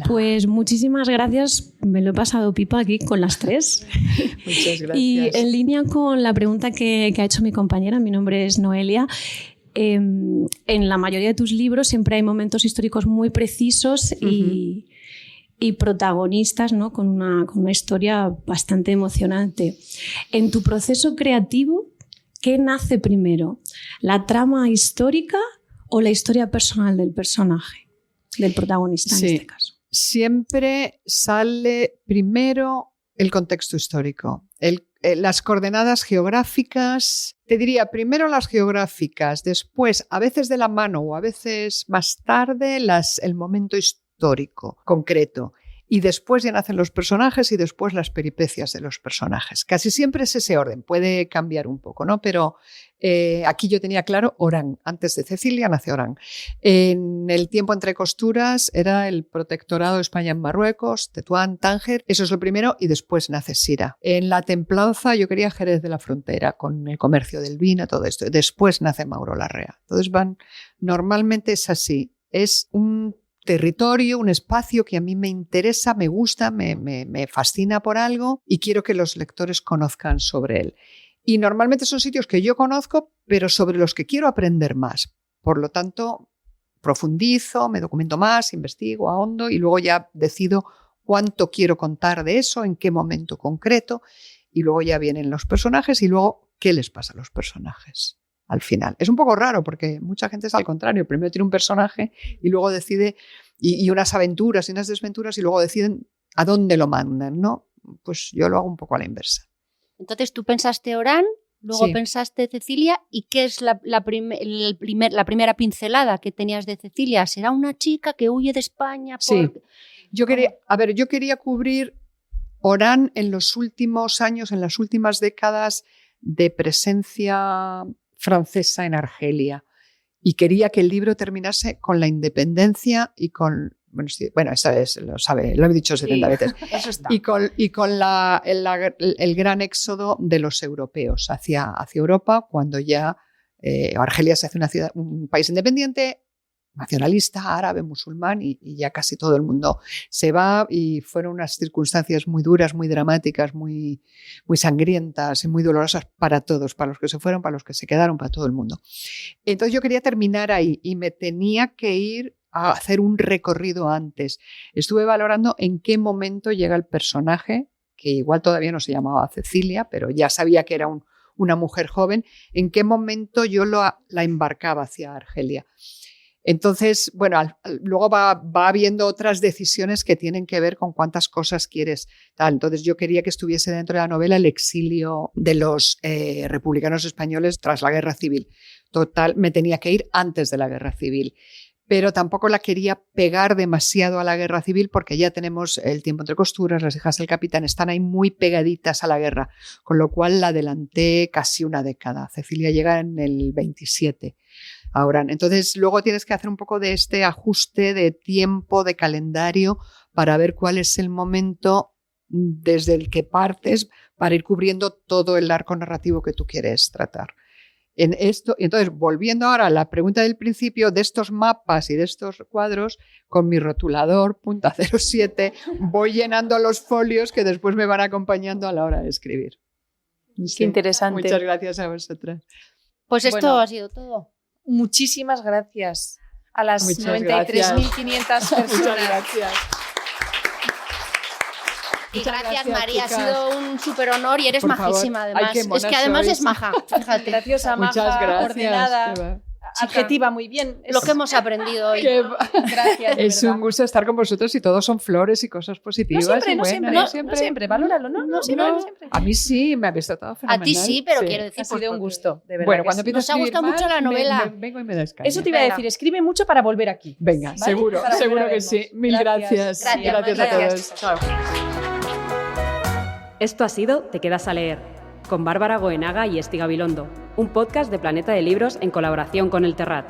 Pues muchísimas gracias. Me lo he pasado pipa aquí con las 3. Muchas gracias. Y en línea con la pregunta que ha hecho mi compañera, mi nombre es Noelia. En la mayoría de tus libros siempre hay momentos históricos muy precisos y protagonistas, ¿no? con una historia bastante emocionante. En tu proceso creativo, ¿qué nace primero? ¿La trama histórica o la historia personal del personaje, del protagonista en este caso? Siempre sale primero el contexto histórico, las coordenadas geográficas. Te diría primero las geográficas, después a veces de la mano o a veces más tarde el momento histórico concreto. Y después ya nacen los personajes y después las peripecias de los personajes. Casi siempre es ese orden, puede cambiar un poco, ¿no? Pero aquí yo tenía claro Orán. Antes de Cecilia nace Orán. En el tiempo entre costuras era el protectorado de España en Marruecos, Tetuán, Tánger. Eso es lo primero y después nace Sira. En la templanza yo quería Jerez de la Frontera con el comercio del vino, todo esto. Después nace Mauro Larrea. Entonces normalmente es así. Es un territorio, un espacio que a mí me interesa, me gusta, me fascina por algo y quiero que los lectores conozcan sobre él. Y normalmente son sitios que yo conozco, pero sobre los que quiero aprender más. Por lo tanto, profundizo, me documento más, investigo, ahondo y luego ya decido cuánto quiero contar de eso, en qué momento concreto, y luego ya vienen los personajes y luego qué les pasa a los personajes. Al final. Es un poco raro porque mucha gente es al contrario. Primero tiene un personaje y luego decide, y unas aventuras y unas desventuras y luego deciden a dónde lo mandan, ¿no? Pues yo lo hago un poco a la inversa. Entonces tú pensaste Orán, luego Sí. pensaste Cecilia, ¿y qué es la primera pincelada que tenías de Cecilia? ¿Será una chica que huye de España? Sí. Yo quería cubrir Orán en los últimos años, en las últimas décadas de presencia francesa en Argelia y quería que el libro terminase con la independencia y con Bueno, esta vez lo sabe, lo he dicho 70 veces. Eso está. Y con el gran éxodo de los europeos hacia Europa, cuando ya Argelia se hace un país independiente, nacionalista, árabe, musulmán, y ya casi todo el mundo se va, y fueron unas circunstancias muy duras, muy dramáticas, muy, muy sangrientas y muy dolorosas para todos, para los que se fueron, para los que se quedaron, para todo el mundo. Entonces yo quería terminar ahí y me tenía que ir a hacer un recorrido antes. Estuve valorando en qué momento llega el personaje, que igual todavía no se llamaba Cecilia, pero ya sabía que era una mujer joven, en qué momento yo la embarcaba hacia Argelia. Entonces, bueno, luego va habiendo otras decisiones que tienen que ver con cuántas cosas quieres. Entonces yo quería que estuviese dentro de la novela el exilio de los republicanos españoles tras la Guerra Civil. Total, me tenía que ir antes de la Guerra Civil. Pero tampoco la quería pegar demasiado a la Guerra Civil porque ya tenemos El tiempo entre costuras, Las hijas del capitán, están ahí muy pegaditas a la guerra, con lo cual la adelanté casi una década. Cecilia llega en el 27. Ahora, entonces luego tienes que hacer un poco de este ajuste de tiempo, de calendario, para ver cuál es el momento desde el que partes para ir cubriendo todo el arco narrativo que tú quieres tratar. Entonces, volviendo ahora a la pregunta del principio, de estos mapas y de estos cuadros, con mi rotulador punta 07 voy llenando los folios que después me van acompañando a la hora de escribir. Qué interesante. Muchas gracias a vosotras. Pues esto ha sido todo. Muchísimas gracias a las 93.500 personas. Muchas gracias. Y gracias, gracias, María, chicas. ha sido un súper honor y eres Por favor. majísima, además. Ay, qué mona es que además sois. es maja, fíjate. Graciosa, Muchas maja, gracias. ordenada, Qué va. adjetiva muy bien. Lo que hemos aprendido hoy. Gracias, de Es verdad. un gusto estar con vosotros y todos son flores y cosas positivas. No siempre, valóralo, no siempre. A mí sí, me habéis tratado A fenomenal. ti sí, pero quiero decir, Ha sido un gusto, de verdad. Bueno, que cuando sí. empiezo Nos ha a escribir gustado mucho la novela. vengo y me das caña. Eso te iba a decir, escribe mucho para volver aquí. Venga, ¿Vale? seguro, Para volver seguro a que vernos. sí. Mil gracias. Gracias, a todos. gracias. Chao. Esto ha sido Te quedas a leer, con Bárbara Goenaga y Esti Gabilondo, un podcast de Planeta de Libros en colaboración con El Terrat.